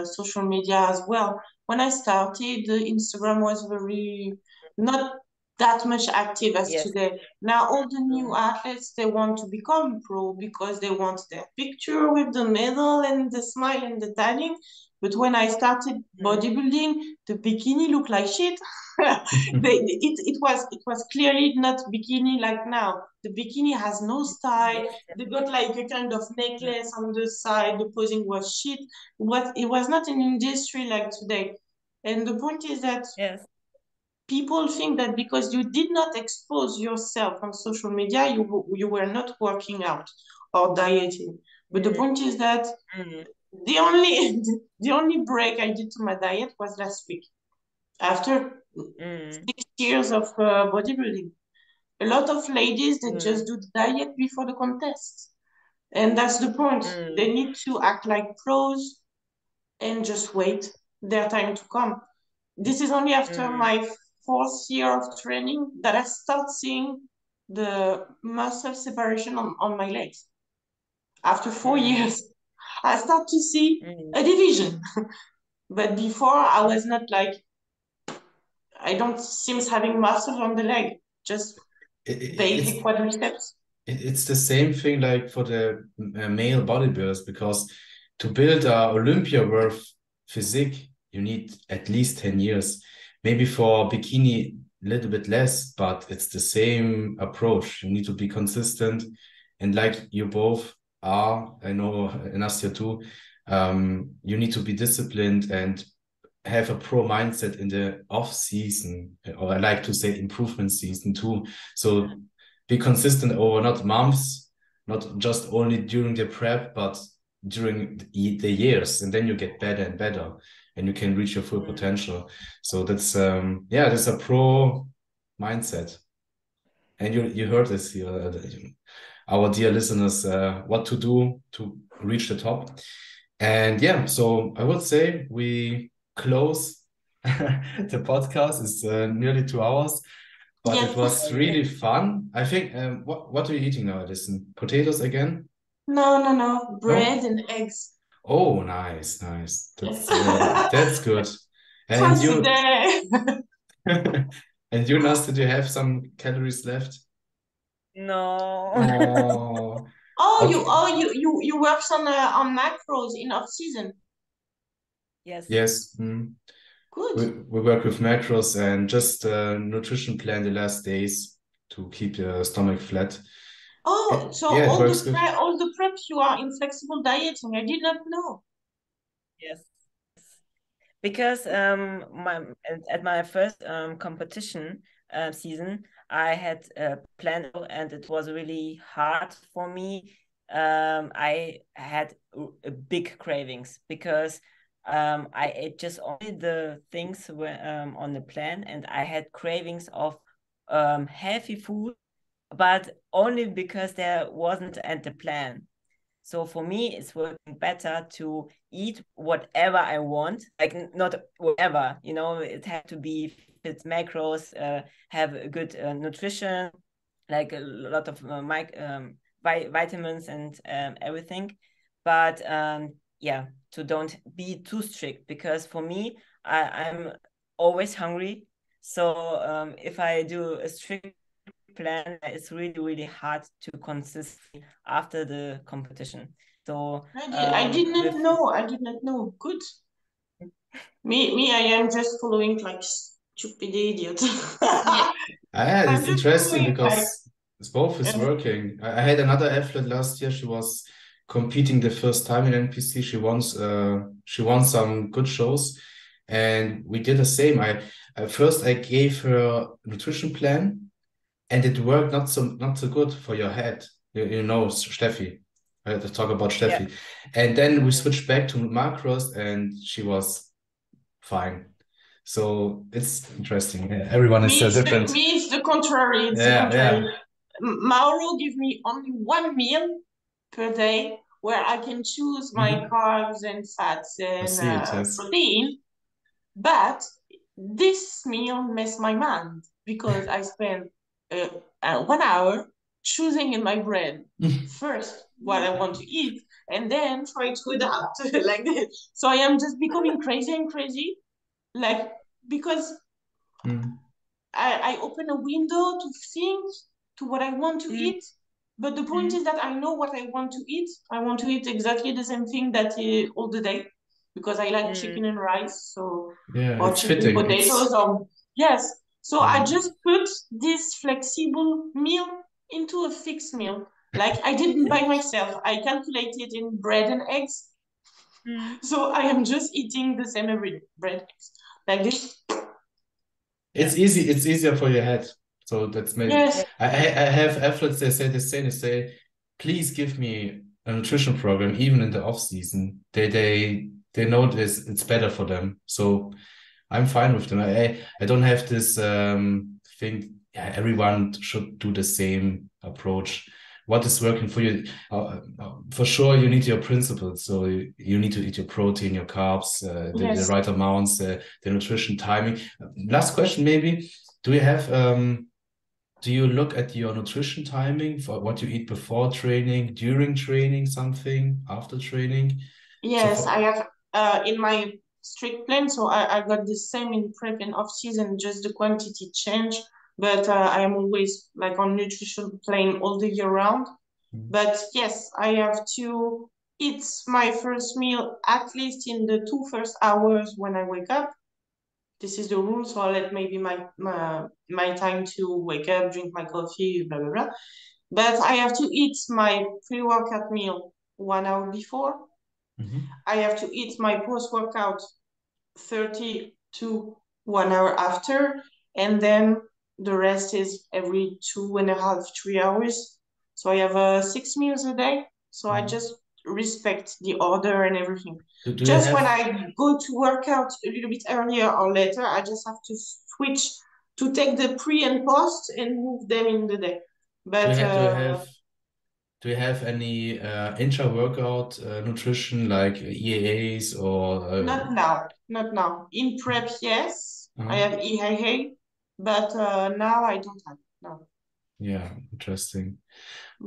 social media as well. When I started, the Instagram was very not that much active as today. Now all the new athletes, they want to become pro because they want their picture with the medal and the smile and the tanning. But when I started bodybuilding, the bikini looked like shit. It was clearly not bikini like now. The bikini has no style. They got like a kind of necklace on the side. The posing was shit. It was not an industry like today. And the point is that people think that because you did not expose yourself on social media, you were not working out or dieting. But the point is that the only break I did to my diet was last week after 6 years of bodybuilding. A lot of ladies, they just do the diet before the contest. And that's the point. They need to act like pros. and just wait their time to come. This is only after my 4th year of training that I start seeing the muscle separation on my legs. After 4 years, I start to see a division. But before, I was not like, I don't seem having muscles on the leg, just basic quadriceps. It's the same thing like for the male bodybuilders, because to build a Olympia worth physique, you need at least 10 years. Maybe for bikini, a little bit less, but it's the same approach. You need to be consistent. And like you both are, I know Nastja too, you need to be disciplined and have a pro mindset in the off season, or I like to say improvement season too. So be consistent over not months, not just only during the prep, but during the years, and then you get better and better, and you can reach your full potential. So that's that's a pro mindset. And you heard this here, our dear listeners, what to do to reach the top. And yeah, so I would say we close the podcast. It's nearly 2 hours, but Yes. it was really fun. I think, what are you eating now, Allison? Potatoes again? No. Bread and eggs. Oh, nice. That's Yes. that's good. And Twice you, a day. and you, Nastja, do you have some calories left? No. Oh, Oh, okay. you work on macros in off season. Yes. Yes. Good. We work with macros and just nutrition plan the last days to keep the stomach flat. Oh, so Yeah, it all works the good. all the preps you are in flexible dieting. I did not know. Yes. Because at my first competition season, I had a plan and it was really hard for me. I had big cravings because I ate just only the things were on the plan, and I had cravings of healthy food, but only because there wasn't at the plan. So for me, it's working better to eat whatever I want, like not whatever, it had to be fit macros, have a good nutrition, like a lot of vitamins and everything. But to don't be too strict, because for me, I'm always hungry. So if I do a strict plan, it's really, really hard to consistently after the competition. So I did not know. I did not know. Good. Me, I am just following like stupid idiot. It's interesting because both is Yeah. working. I had another athlete last year. She was competing the first time in NPC. She won some good shows, and we did the same. I gave her a nutrition plan, and it worked not so good for your head. You know, Steffi. I had to talk about Steffi. And then we switched back to macros, and she was fine. So it's interesting. Everyone is different. Me, it's the contrary. It's the contrary. Mauro gives me only one meal per day where I can choose my carbs and fats and protein. But this meal messed my mind because I spent 1 hour choosing in my brain first what I want to eat and then try to adapt like this. So I am just becoming crazy and crazy, like because I open a window to think to what I want to eat. But the point is that I know what I want to eat. I want to eat exactly the same thing that all the day because I like chicken and rice. So or it's chicken fitting. potatoes or yes. So I just put this flexible meal into a fixed meal. Like I didn't buy myself. I calculated in bread and eggs. So I am just eating the same every day. Bread, eggs. Like this. It's easy. It's easier for your head. So that's maybe. Yes. I have athletes. They say the same. They say, please give me a nutrition program, even in the off season. They know this. It's better for them. So I'm fine with them. I don't have this thing. Yeah, everyone should do the same approach. what is working for you. For sure, you need your principles. So you need to eat your protein, your carbs, the right amounts, the nutrition timing. Last question, maybe. Do you have do you look at your nutrition timing for what you eat before training, during training, something after training? Yes, I have in my strict plan. So I got the same in prep and off season, just the quantity change. But I am always like on nutrition plan all the year round. But yes, I have to eat my first meal at least in the 2 first hours when I wake up. This is the rule. So I let maybe my time to wake up, drink my coffee, blah blah blah. But I have to eat my pre-workout meal 1 hour before. I have to eat my post-workout 30 to 1 hour after, and then the rest is every 2.5, 3 hours. So I have 6 meals a day. So I just respect the order and everything. Just when I go to work out a little bit earlier or later, I just have to switch to take the pre and post and move them in the day. But do you have any intra-workout nutrition like EAAs or not now. In prep, yes. I have EAA, but now I don't have. No. Yeah, interesting.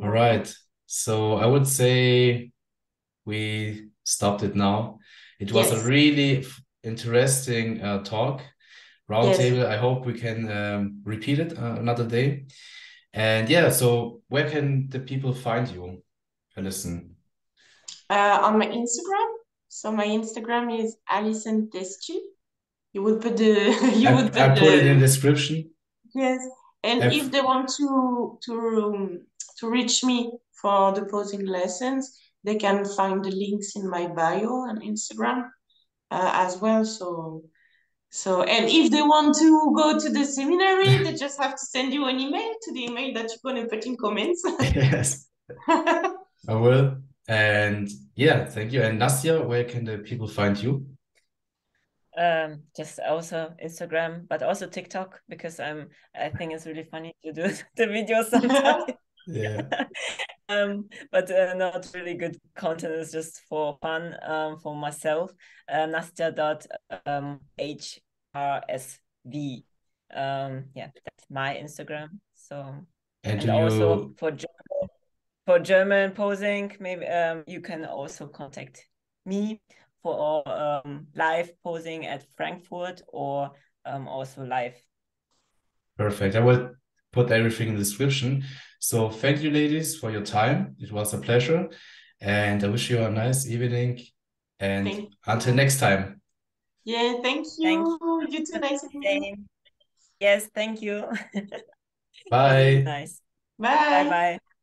All right. So I would say we stopped it now. It was a really interesting talk, roundtable. I hope we can repeat it another day. And yeah, so where can the people find you, Allison? On my Instagram. So my Instagram is Allison Testu. You would put the I put it in the description. Yes. And if they want to reach me for the posing lessons, they can find the links in my bio on Instagram as well. So and if they want to go to the seminary, they just have to send you an email to the email that you're going to put in comments. Yes, I will. And yeah, thank you. And Nastja, where can the people find you? Just also Instagram, but also TikTok, because I think it's really funny to do the videos sometimes. Yeah. But not really good content. It's just for fun, for myself. Nastja.hrsv. Yeah, that's my Instagram. So and also for German posing, maybe you can also contact me for live posing at Frankfurt or also live. Perfect. I will put everything in the description. So thank you, ladies, for your time. It was a pleasure. And I wish you a nice evening. And until next time. Yeah, thank you. You too, nice evening. Yes, thank you. Bye. Nice. Bye. Bye-bye.